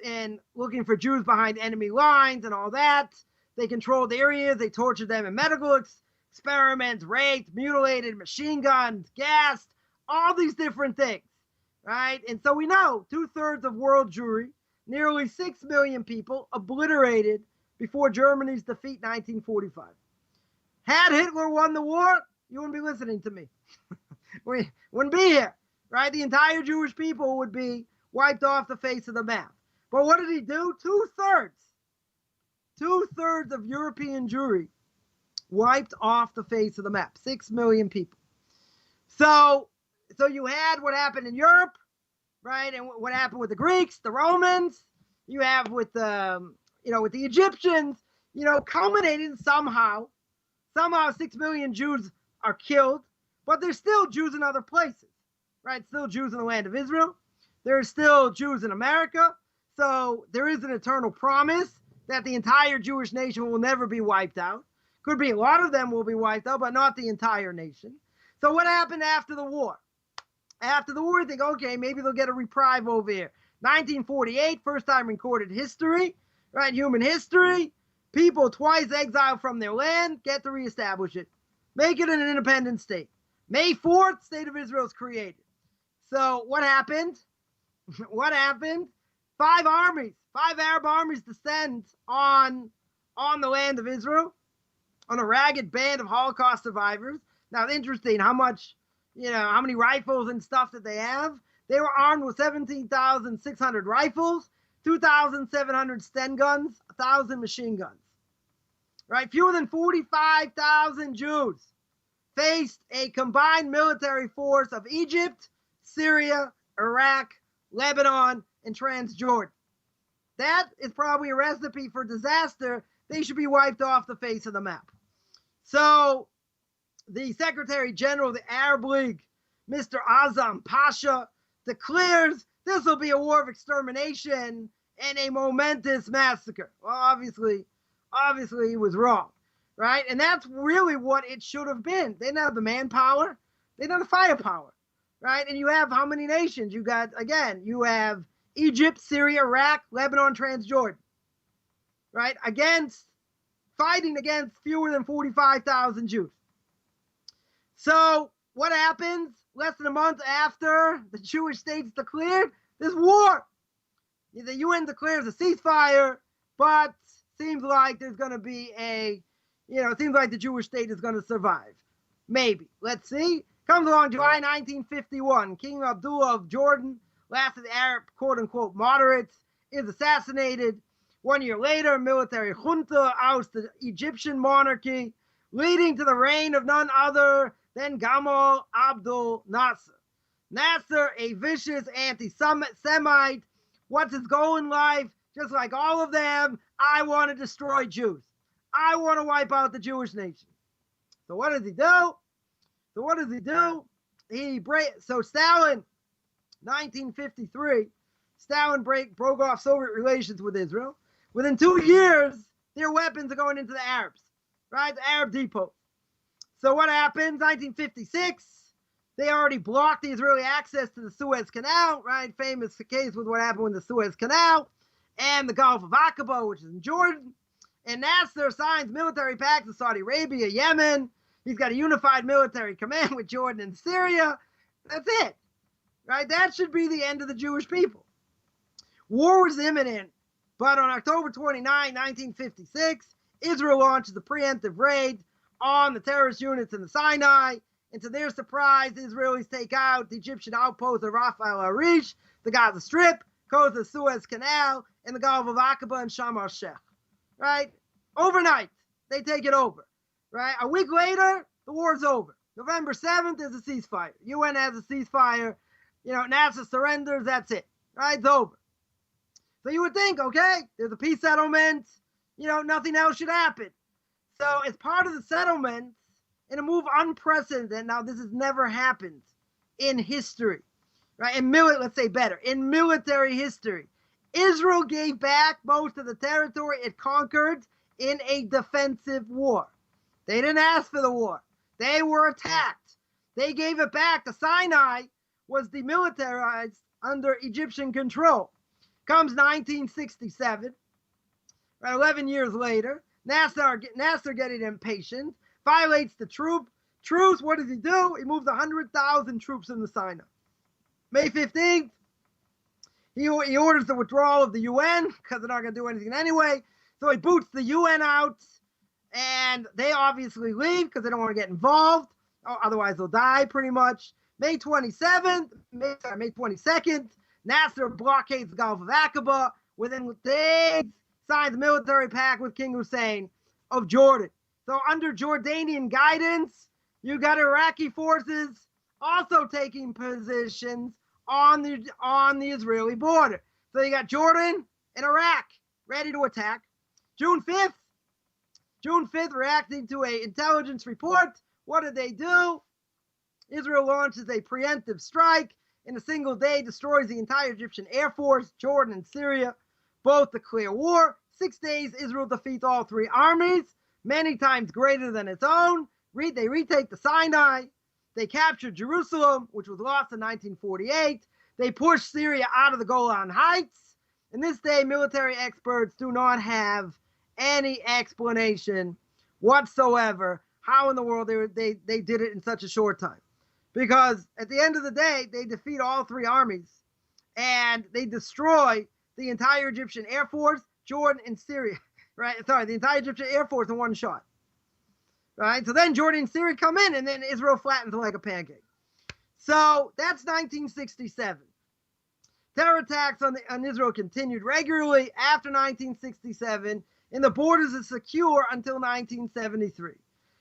and looking for Jews behind enemy lines and all that. They controlled areas. They tortured them in medical experiments, raped, mutilated, machine gunned, gassed, all these different things, right? And so we know 2/3 of world Jewry, nearly 6 million people obliterated before Germany's defeat in 1945. Had Hitler won the war, you wouldn't be listening to me. We wouldn't be here, right? The entire Jewish people would be wiped off the face of the map. But what did he do? 2/3 of European Jewry wiped off the face of the map. 6 million people. So you had what happened in Europe, right? And what happened with the Greeks, the Romans. You have with the Egyptians. Culminating somehow 6 million Jews are killed, but there's still Jews in other places, right? Still Jews in the land of Israel. There's still Jews in America. So there is an eternal promise that the entire Jewish nation will never be wiped out. Could be a lot of them will be wiped out, but not the entire nation. So what happened after the war? After the war, you think, okay, maybe they'll get a reprieve over here. 1948, first time recorded history, right? Human history. People twice exiled from their land, get to reestablish it. Make it an independent state. May 4th, State of Israel is created. So what happened? What happened? 5 Arab armies descend on the land of Israel, on a ragged band of Holocaust survivors. Now, it's interesting how many rifles and stuff that they have. They were armed with 17,600 rifles, 2,700 Sten guns, 1,000 machine guns. Right? Fewer than 45,000 Jews faced a combined military force of Egypt, Syria, Iraq, Lebanon, and Transjordan. That is probably a recipe for disaster. They should be wiped off the face of the map. So the Secretary General of the Arab League, Mr. Azam Pasha, declares this will be a war of extermination and a momentous massacre. Well, obviously he was wrong, right? And that's really what it should have been. They didn't have the manpower. They didn't have the firepower, right? And you have how many nations? You have Egypt, Syria, Iraq, Lebanon, Transjordan, right? Fighting against fewer than 45,000 Jews. So what happens? Less than a month after the Jewish state's declared, this war. The UN declares a ceasefire, but seems like there's going to be it seems like the Jewish state is going to survive. Maybe. Let's see. Comes along July 1951. King Abdullah of Jordan, last of the Arab quote-unquote moderates, is assassinated. 1 year later, military junta ousts the Egyptian monarchy, leading to the reign of none other than Gamal Abdel Nasser. Nasser, a vicious anti-Semite. What's his goal in life? Just like all of them, I want to destroy Jews. I want to wipe out the Jewish nation. So what does he do? So Stalin, 1953, Stalin broke off Soviet relations with Israel. Within 2 years, their weapons are going into the Arabs, right? The Arab depot. So what happens? 1956, they already blocked the Israeli access to the Suez Canal, right? Famous case with what happened with the Suez Canal and the Gulf of Aqaba, which is in Jordan. And Nasser signs military pacts with Saudi Arabia, Yemen. He's got a unified military command with Jordan and Syria. That's it, right? That should be the end of the Jewish people. War was imminent, but on October 29, 1956, Israel launches a preemptive raid on the terrorist units in the Sinai. And to their surprise, the Israelis take out the Egyptian outposts of Raf al-Arish, the Gaza Strip, coast of the Suez Canal, and the Gulf of Aqaba and Sharm el-Sheikh, right? Overnight, they take it over, right? A week later, the war's over. November 7th is a ceasefire. UN has a ceasefire. Nasser surrenders, that's it, right? It's over. So you would think, okay, there's a peace settlement, nothing else should happen. So as part of the settlement, in a move unprecedented, now this has never happened in history, right? Let's say better, in military history, Israel gave back most of the territory it conquered in a defensive war. They didn't ask for the war. They were attacked. They gave it back. The Sinai was demilitarized under Egyptian control. Comes 1967, right, 11 years later, Nasser getting impatient, violates the truce. What does he do? He moves 100,000 troops in the Sinai. May 15th, he orders the withdrawal of the UN because they're not going to do anything anyway. So he boots the UN out, and they obviously leave because they don't want to get involved. Otherwise, they'll die pretty much. May 22nd, Nasser blockades the Gulf of Aqaba. Within days, signs a military pact with King Hussein of Jordan. So under Jordanian guidance, you got Iraqi forces also taking positions on the Israeli border. So you got Jordan and Iraq ready to attack. June 5th, reacting to an intelligence report. What did they do? Israel launches a preemptive strike. In a single day, destroys the entire Egyptian Air Force. Jordan and Syria both declare war. 6 days, Israel defeats all three armies, many times greater than its own. They retake the Sinai. They capture Jerusalem, which was lost in 1948. They push Syria out of the Golan Heights. In this day, military experts do not have any explanation whatsoever how in the world they did it in such a short time. Because at the end of the day, they defeat all three armies and they destroy the entire Egyptian Air Force, Jordan and Syria, right? Sorry, the entire Egyptian Air Force in one shot, right? So then Jordan and Syria come in and then Israel flattens like a pancake. So that's 1967. Terror attacks on Israel continued regularly after 1967, and the borders are secure until 1973.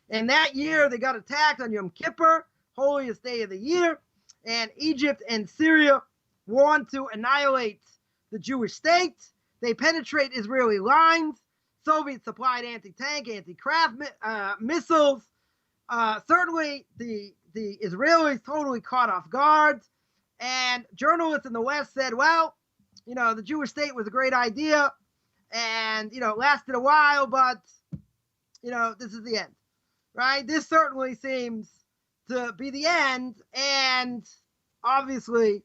And that year, they got attacked on Yom Kippur, holiest day of the year, and Egypt and Syria want to annihilate the Jewish state. They penetrate Israeli lines. Soviet-supplied anti-tank, anti-craft missiles. Certainly, the Israelis totally caught off guard. And journalists in the West said, well, the Jewish state was a great idea. And, it lasted a while, but, this is the end. Right? This certainly seems to be the end. And obviously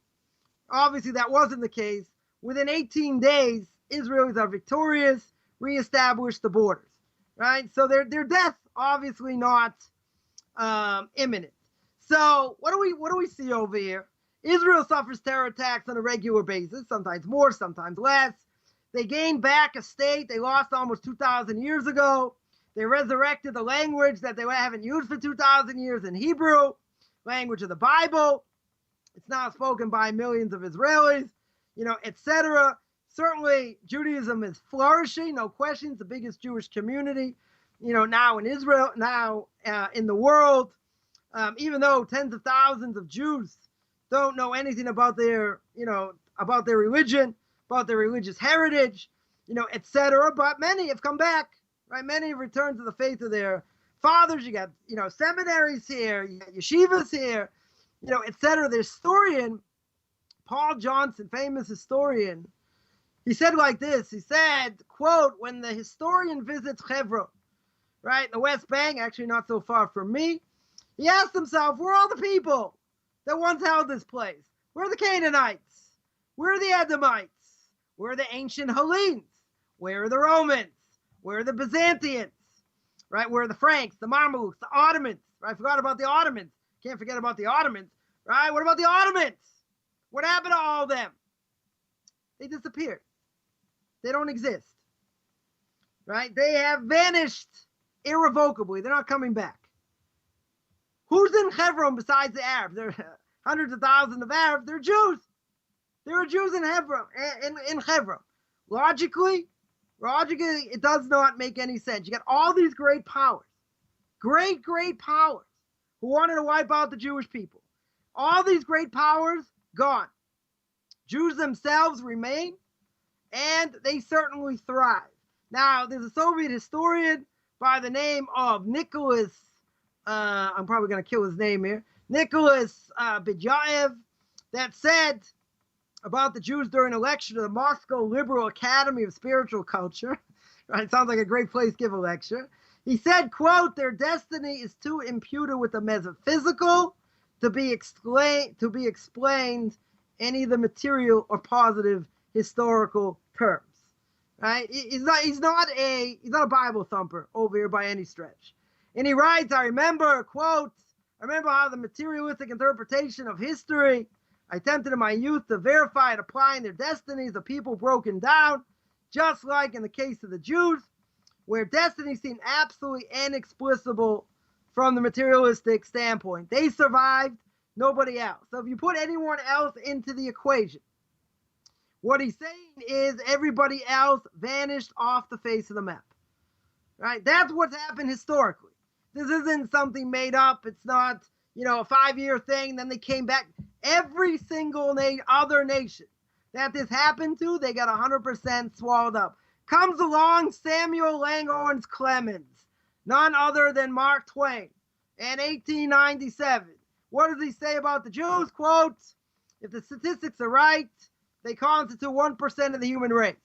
that wasn't the case. Within 18 days, Israelis are victorious, reestablish the borders. Right? So their death obviously not imminent. So what do we see over here? Israel suffers terror attacks on a regular basis, sometimes more, sometimes less. They gain back a state they lost almost 2,000 years ago. They resurrected the language that they haven't used for 2,000 years in Hebrew, language of the Bible. It's now spoken by millions of Israelis, etc. Certainly, Judaism is flourishing, no question. It's the biggest Jewish community, now in Israel, now in the world. Even though tens of thousands of Jews don't know anything about their religion, about their religious heritage, etc. But many have come back, right? Many have returned to the faith of their fathers. You got, seminaries here, you got yeshivas here, etc. The historian, Paul Johnson, famous historian, he said like this. He said, quote, when the historian visits Hebron, right, in the West Bank, actually not so far from me, he asked himself, where are all the people that once held this place? Where are the Canaanites? Where are the Edomites? Where are the ancient Hellenes? Where are the Romans? Where are the Byzantines? Right? Where are the Franks, the Mamelukes, the Ottomans? Right? I forgot about the Ottomans. Can't forget about the Ottomans. Right? What about the Ottomans? What happened to all of them? They disappeared. They don't exist. Right? They have vanished irrevocably. They're not coming back. Who's in Hebron besides the Arabs? There are hundreds of thousands of Arabs. They're Jews. There are Jews in Hebron. In Hebron. Logically, it does not make any sense. You got all these great powers, great powers, who wanted to wipe out the Jewish people. All these great powers gone. Jews themselves remain, and they certainly thrive. Now, there's a Soviet historian by the name of Nicholas. I'm probably going to kill his name here. Nicholas Bidyaev. that said about the Jews during a lecture to the Moscow Liberal Academy of Spiritual Culture. Right? Sounds like a great place to give a lecture. He said, quote, their destiny is too imputed with the metaphysical to be explained in either material or positive historical terms. Right? He's not a Bible thumper over here by any stretch. And he writes, I remember how the materialistic interpretation of history I attempted in my youth to verify and apply in their destinies of people broken down, just like in the case of the Jews, where destiny seemed absolutely inexplicable from the materialistic standpoint. They survived, nobody else. So if you put anyone else into the equation, what he's saying is everybody else vanished off the face of the map. Right? That's what's happened historically. This isn't something made up. It's not, a 5-year thing. Then they came back. Every single other nation that this happened to, they got 100% swallowed up. Comes along Samuel Langhorne Clemens, none other than Mark Twain, in 1897. What does he say about the Jews? Quote, if the statistics are right, they constitute 1% of the human race.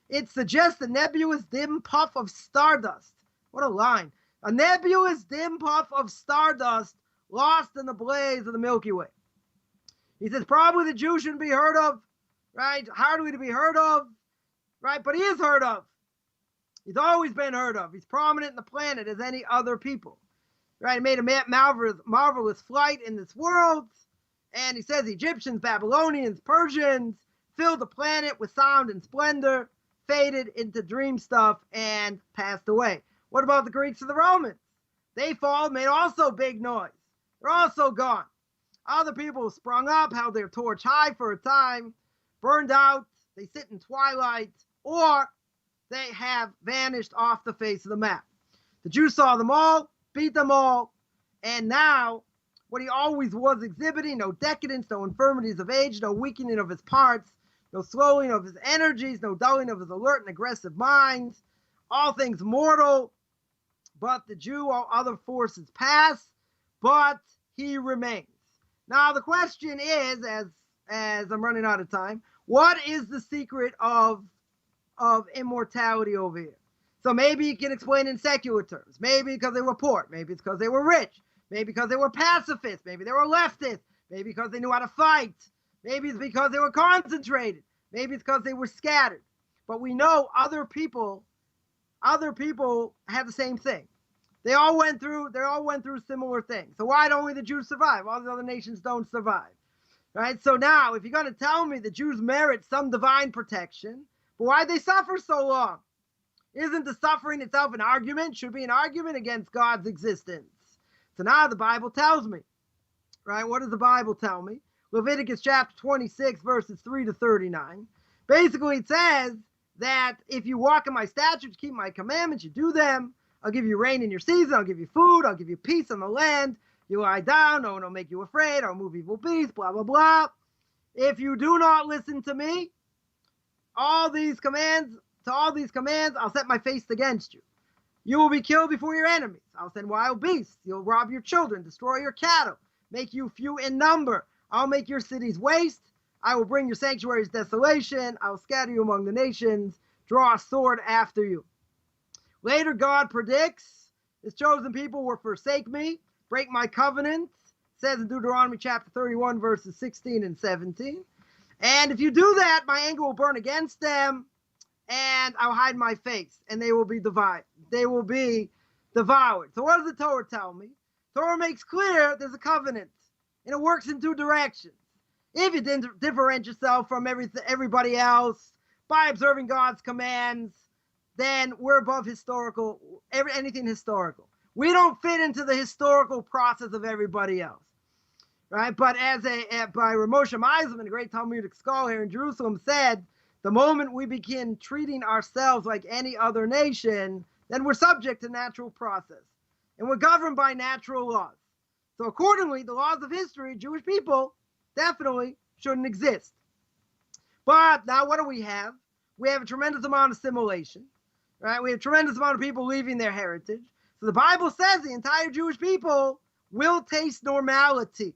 It suggests a nebulous dim puff of stardust. What a line. A nebulous dim puff of stardust lost in the blaze of the Milky Way. He says probably the Jew shouldn't be heard of, right? Hardly to be heard of, right? But he is heard of. He's always been heard of. He's prominent in the planet as any other people, right? He made a marvelous flight in this world. And he says Egyptians, Babylonians, Persians filled the planet with sound and splendor, faded into dream stuff, and passed away. What about the Greeks and the Romans? They followed, made also big noise. They're also gone. Other people sprung up, held their torch high for a time, burned out, they sit in twilight, or they have vanished off the face of the map. The Jews saw them all, beat them all, and now what he always was exhibiting, no decadence, no infirmities of age, no weakening of his parts, no slowing of his energies, no dulling of his alert and aggressive minds, all things mortal, but the Jew, all other forces pass, but he remains. Now the question is, as I'm running out of time, what is the secret of immortality over here? So maybe you can explain in secular terms. Maybe because they were poor. Maybe it's because they were rich. Maybe because they were pacifists. Maybe they were leftists.Maybe because they knew how to fight. Maybe it's because they were concentrated. Maybe it's because they were scattered. But we know other people have the same thing. They all went through similar things. So why don't only the Jews survive? All the other nations don't survive. Right? So now, if you're going to tell me the Jews merit some divine protection, but why'd they suffer so long? Isn't the suffering itself an argument? Should be an argument against God's existence. So now the Bible tells me, right? What does the Bible tell me? Leviticus chapter 26, verses 3 to 39. Basically, it says that if you walk in my statutes, keep my commandments, you do them, I'll give you rain in your season, I'll give you food, I'll give you peace on the land, you lie down, no one will make you afraid, I'll move evil beasts, blah, blah, blah. If you do not listen to me, all these commands, I'll set my face against you. You will be killed before your enemies. I'll send wild beasts. You'll rob your children, destroy your cattle, make you few in number. I'll make your cities waste. I will bring your sanctuaries desolation. I will scatter you among the nations, draw a sword after you. Later, God predicts his chosen people will forsake me, break my covenant. It says in Deuteronomy chapter 31, verses 16 and 17. And if you do that, my anger will burn against them, and I'll hide my face, and they will be divided. They will be devoured. So what does the Torah tell me? Torah makes clear there's a covenant, and it works in two directions. If you didn't differentiate yourself from everybody else by observing God's commands, then we're above anything historical. We don't fit into the historical process of everybody else, right? But by Moshe Michaelson, a great Talmudic scholar here in Jerusalem, said, the moment we begin treating ourselves like any other nation, then we're subject to natural process, and we're governed by natural laws. So accordingly, the laws of history, Jewish people definitely shouldn't exist. But now what do we have? We have a tremendous amount of assimilation, right? We have a tremendous amount of people leaving their heritage. So the Bible says the entire Jewish people will taste normality.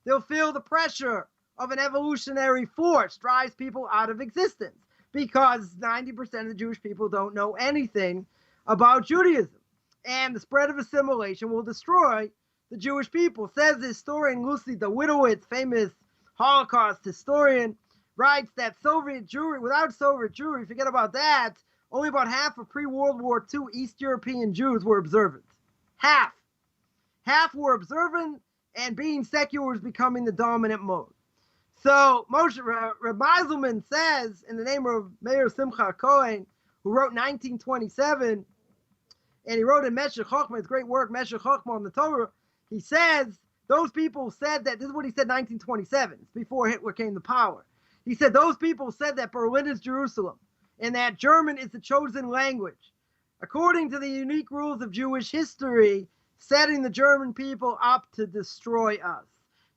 They'll feel the pressure of an evolutionary force drives people out of existence, because 90% of the Jewish people don't know anything about Judaism. And the spread of assimilation will destroy the Jewish people. Says the historian Lucy Dawidowitz, famous Holocaust historian, writes that Soviet Jewry, without Soviet Jewry, forget about that, only about half of pre-World War II East European Jews were observant. Half. Half were observant, and being secular was becoming the dominant mode. So Moshe Rebbetzin says, in the name of Mayor Simcha Cohen, who wrote 1927, and he wrote in Meshech Chochmah, his great work, Meshech Chochmah on the Torah, he says, those people said that, this is what he said in 1927, it's before Hitler came to power. He said, those people said that Berlin is Jerusalem, and that German is the chosen language, according to the unique rules of Jewish history, setting the German people up to destroy us.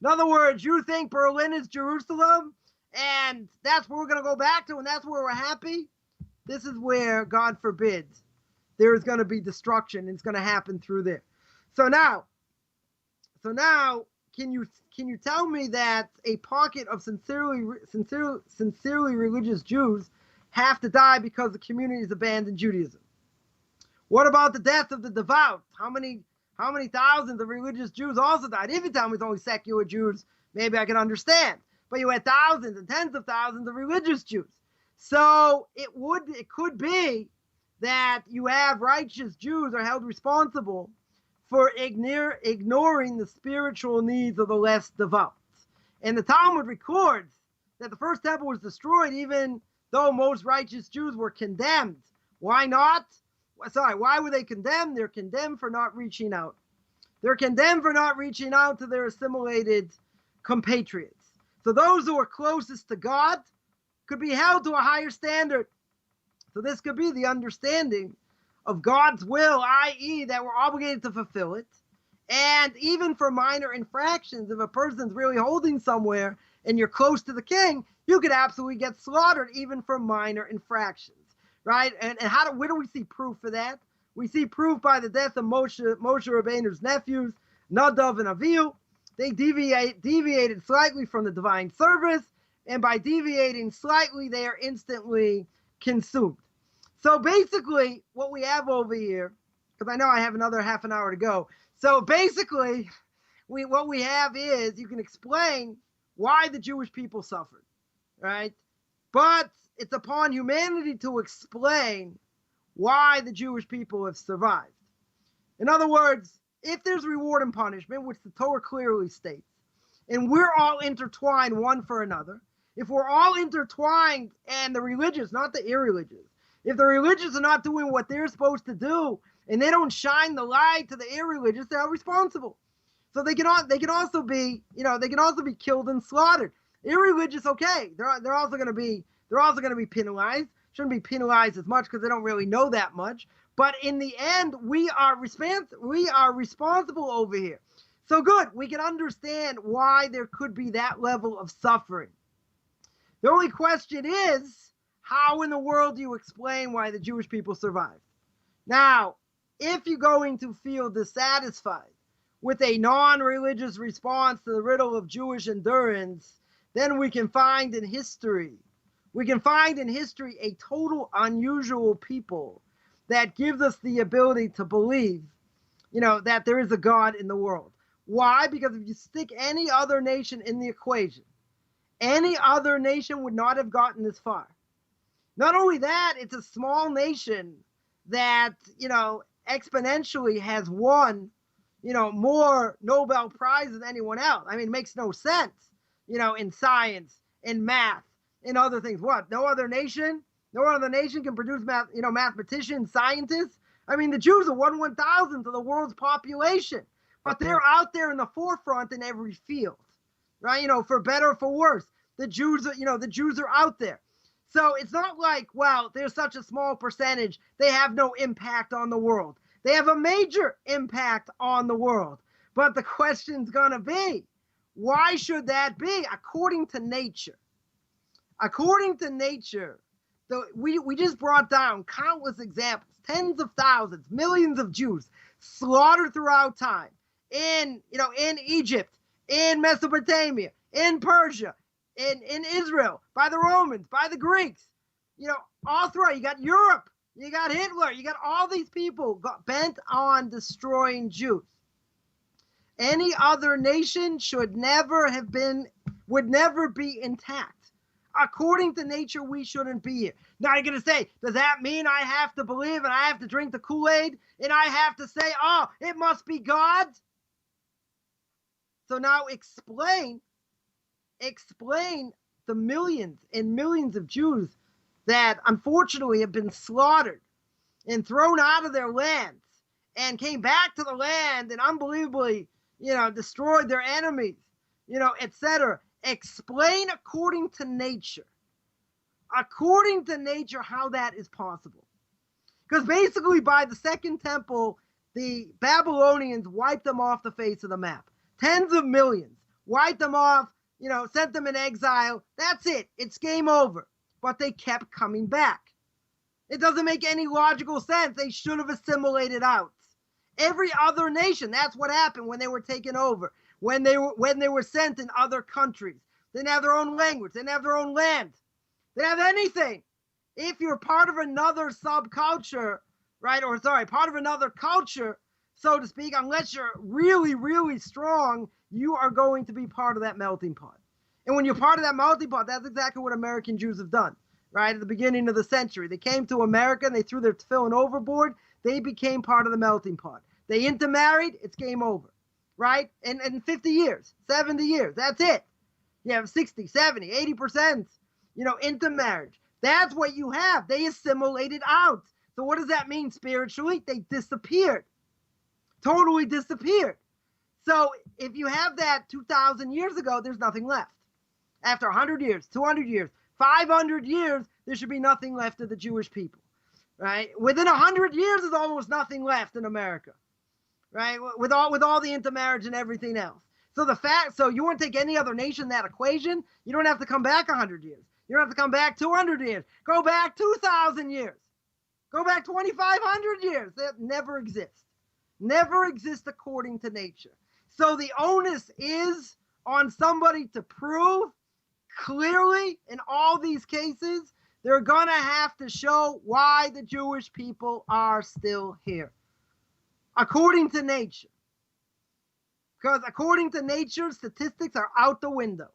In other words, you think Berlin is Jerusalem, and that's where we're going to go back to, and that's where we're happy? This is where, God forbid, there is going to be destruction, and it's going to happen through there. So now, can you tell me that a pocket of sincerely religious Jews have to die because the community has abandoned Judaism? What about the death of the devout? How many thousands of religious Jews also died? If you tell me it's only secular Jews, maybe I can understand. But you had thousands and tens of thousands of religious Jews. So it could be that you have righteous Jews are held responsible for ignoring the spiritual needs of the less devout. And the Talmud records that the first temple was destroyed even though most righteous Jews were condemned. Why not? Why were they condemned? They're condemned for not reaching out. They're condemned for not reaching out to their assimilated compatriots. So those who are closest to God could be held to a higher standard. So this could be the understanding of God's will, i.e. that we're obligated to fulfill it. And even for minor infractions, if a person's really holding somewhere and you're close to the king, you could absolutely get slaughtered even for minor infractions, right? And where do we see proof for that? We see proof by the death of Moshe Rabbeinu's nephews, Nadav and Avihu. They deviated slightly from the divine service, and by deviating slightly, they are instantly consumed. So basically, what we have over here, because I know I have another half an hour to go. So basically, what we have is, you can explain why the Jewish people suffered, right? But it's upon humanity to explain why the Jewish people have survived. In other words, if there's reward and punishment, which the Torah clearly states, and we're all intertwined one for another, if we're all intertwined and the religious, not the irreligious, if the religious are not doing what they're supposed to do and they don't shine the light to the irreligious, they're responsible. So they can also be killed and slaughtered. Irreligious, okay, they're also going to be penalized. Shouldn't be penalized as much because they don't really know that much. But in the end, we are responsible over here. So good, we can understand why there could be that level of suffering. The only question is, how in the world do you explain why the Jewish people survived? Now, if you're going to feel dissatisfied with a non-religious response to the riddle of Jewish endurance, then we can find in history a total unusual people that gives us the ability to believe, that there is a God in the world. Why? Because if you stick any other nation in the equation, any other nation would not have gotten this far. Not only that, it's a small nation that, exponentially has won, more Nobel Prizes than anyone else. I mean, it makes no sense, in science, in math, in other things. What? No other nation can produce mathematicians, scientists. I mean, the Jews are 1/1000th of the world's population, but they're out there in the forefront in every field, right? For better or for worse, the Jews are out there. So it's not like, well, there's such a small percentage, they have no impact on the world. They have a major impact on the world. But the question's going to be, why should that be? According to nature, we just brought down countless examples, tens of thousands, millions of Jews slaughtered throughout time in Egypt, in Mesopotamia, in Persia, in Israel, by the Romans, by the Greeks. All throughout, you got Europe, you got Hitler, you got all these people bent on destroying Jews. Any other nation would never be intact. According to nature, we shouldn't be here. Now you're going to say, does that mean I have to believe and I have to drink the Kool-Aid and I have to say, oh, it must be God? So now explain the millions and millions of Jews that unfortunately have been slaughtered and thrown out of their lands and came back to the land and unbelievably, destroyed their enemies, etc. Explain according to nature how that is possible. Because basically by the Second Temple, the Babylonians wiped them off the face of the map. Tens of millions, wiped them off, sent them in exile. That's it. It's game over. But they kept coming back. It doesn't make any logical sense. They should have assimilated out. Every other nation, that's what happened when they were taken over. When they were sent in other countries. They didn't have their own language. They didn't have their own land. They didn't have anything. If you're part of another subculture, right, part of another culture, so to speak, unless you're really, really strong, you are going to be part of that melting pot. And when you're part of that melting pot, that's exactly what American Jews have done, right? At the beginning of the century, they came to America and they threw their tefillin overboard. They became part of the melting pot. They intermarried, it's game over, right? And 50 years, 70 years, that's it. You have 60, 70, 80%, intermarriage. That's what you have. They assimilated out. So what does that mean spiritually? They disappeared. Totally disappeared. So if you have that 2,000 years ago, there's nothing left. After 100 years, 200 years, 500 years, there should be nothing left of the Jewish people, right? Within 100 years, there's almost nothing left in America, right? With all the intermarriage and everything else. So you want to take any other nation in that equation, you don't have to come back 100 years. You don't have to come back 200 years. Go back 2,000 years. Go back 2,500 years. That never exists. Never exists according to nature. So the onus is on somebody to prove clearly in all these cases, they're going to have to show why the Jewish people are still here. According to nature. Because according to nature, statistics are out the window.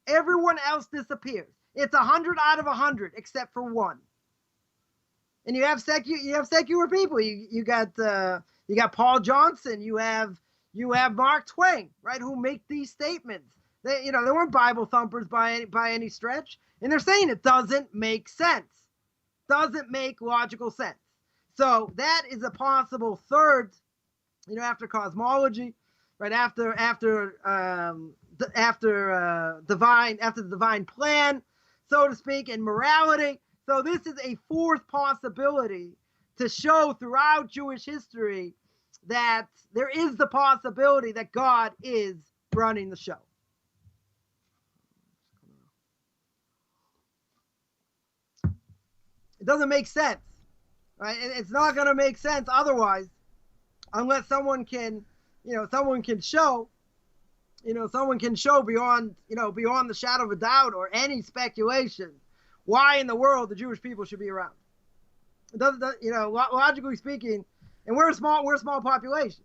Everyone else disappears. It's 100 out of 100, except for one. And you have secular people. You got Paul Johnson. You have Mark Twain, right? Who make these statements. They weren't Bible thumpers by any stretch, and they're saying it doesn't make sense. Doesn't make logical sense. So that is a possible third. After cosmology. Right after the divine plan, so to speak, and morality. So this is a fourth possibility to show throughout Jewish history that there is the possibility that God is running the show. It doesn't make sense, right? It's not going to make sense otherwise, unless someone can show beyond the shadow of a doubt or any speculation why in the world the Jewish people should be around. It doesn't, logically speaking, and we're a small population.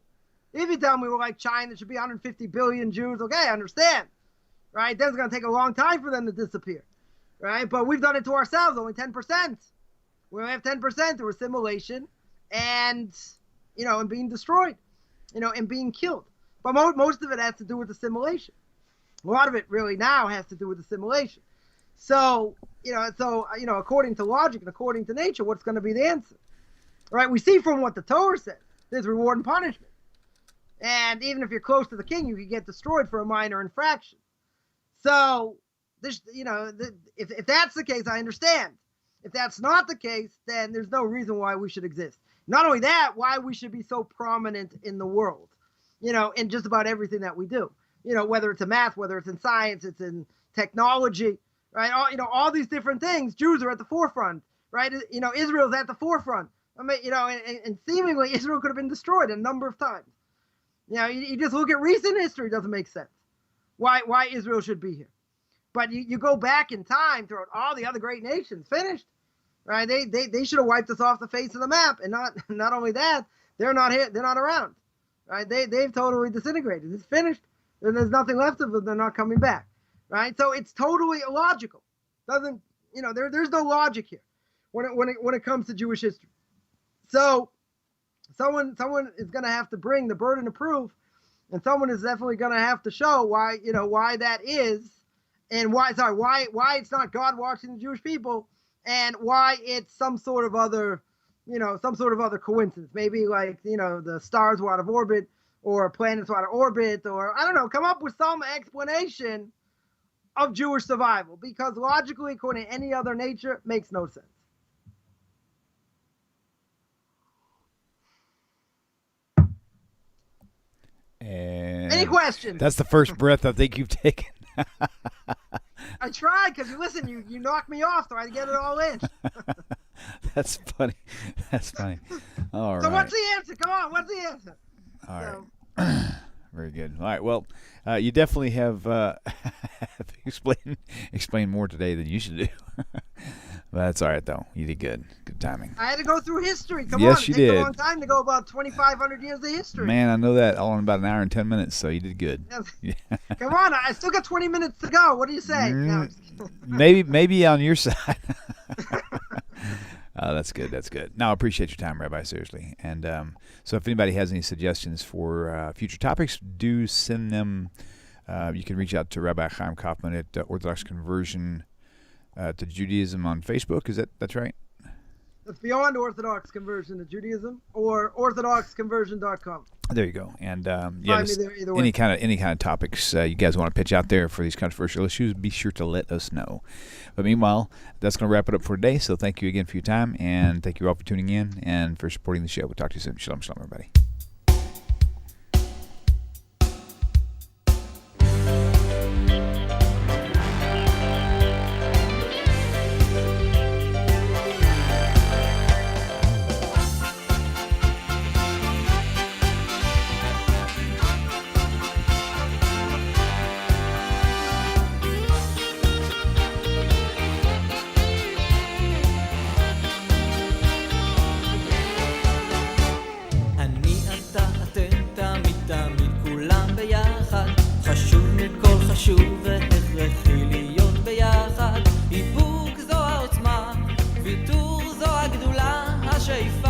If you tell me we're like China, there should be 150 billion Jews, okay, I understand, right? Then it's going to take a long time for them to disappear, right? But we've done it to ourselves, only 10%. We only have 10% through assimilation and being destroyed. And being killed. But most of it has to do with assimilation. A lot of it really now has to do with assimilation. So, according to logic and according to nature, what's going to be the answer? Right? We see from what the Torah says, there's reward and punishment. And even if you're close to the king, you can get destroyed for a minor infraction. So, if that's the case, I understand. If that's not the case, then there's no reason why we should exist. Not only that, why we should be so prominent in the world, in just about everything that we do, whether it's in math, whether it's in science, it's in technology, right? All these different things, Jews are at the forefront, right? Israel's at the forefront. I mean, and seemingly Israel could have been destroyed a number of times. You just look at recent history, it doesn't make sense why Israel should be here. But you go back in time throughout all the other great nations, finished. Right? They should have wiped us off the face of the map, and not only that, they're not here, they're not around. Right? They've totally disintegrated. It's finished. And there's nothing left of them. They're not coming back. Right? So it's totally illogical. Doesn't there's no logic here when it comes to Jewish history. So someone is going to have to bring the burden of proof, and someone is definitely going to have to show why that is, and why it's not God watching the Jewish people, and why it's some sort of other coincidence. Maybe like, the stars were out of orbit, or planets were out of orbit, or I don't know, come up with some explanation of Jewish survival, because logically, according to any other nature, it makes no sense. And any questions? That's the first breath I think you've taken. I tried, because you knocked me off, so I had to get it all in. That's funny. All right. So what's the answer? Come on, what's the answer? All right. Very good. All right. Well, you definitely have explained more today than you should do. But that's all right, though. You did good. Good timing. I had to go through history. Come on. Yes, you did. It takes a long time to go about 2,500 years of history. Man, I know that all in about an hour and 10 minutes, so you did good. Yeah. Come on. I still got 20 minutes to go. What do you say? No, maybe on your side. That's good. That's good. No, I appreciate your time, Rabbi, seriously. And so if anybody has any suggestions for future topics, do send them. You can reach out to Rabbi Chaim Coffman at Orthodox Conversion to Judaism on Facebook. That's right? It's Beyond Orthodox Conversion to Judaism, or orthodoxconversion.com. There you go. And Find me there either way. any kind of topics you guys want to pitch out there for these controversial issues, be sure to let us know. But meanwhile, that's going to wrap it up for today. So thank you again for your time, and thank you all for tuning in and for supporting the show. We'll talk to you soon. Shalom, shalom, everybody. חשוב והכרחי להיות ביחד. איפוק זו העוצמה, ויתור זו הגדולה, השאיפה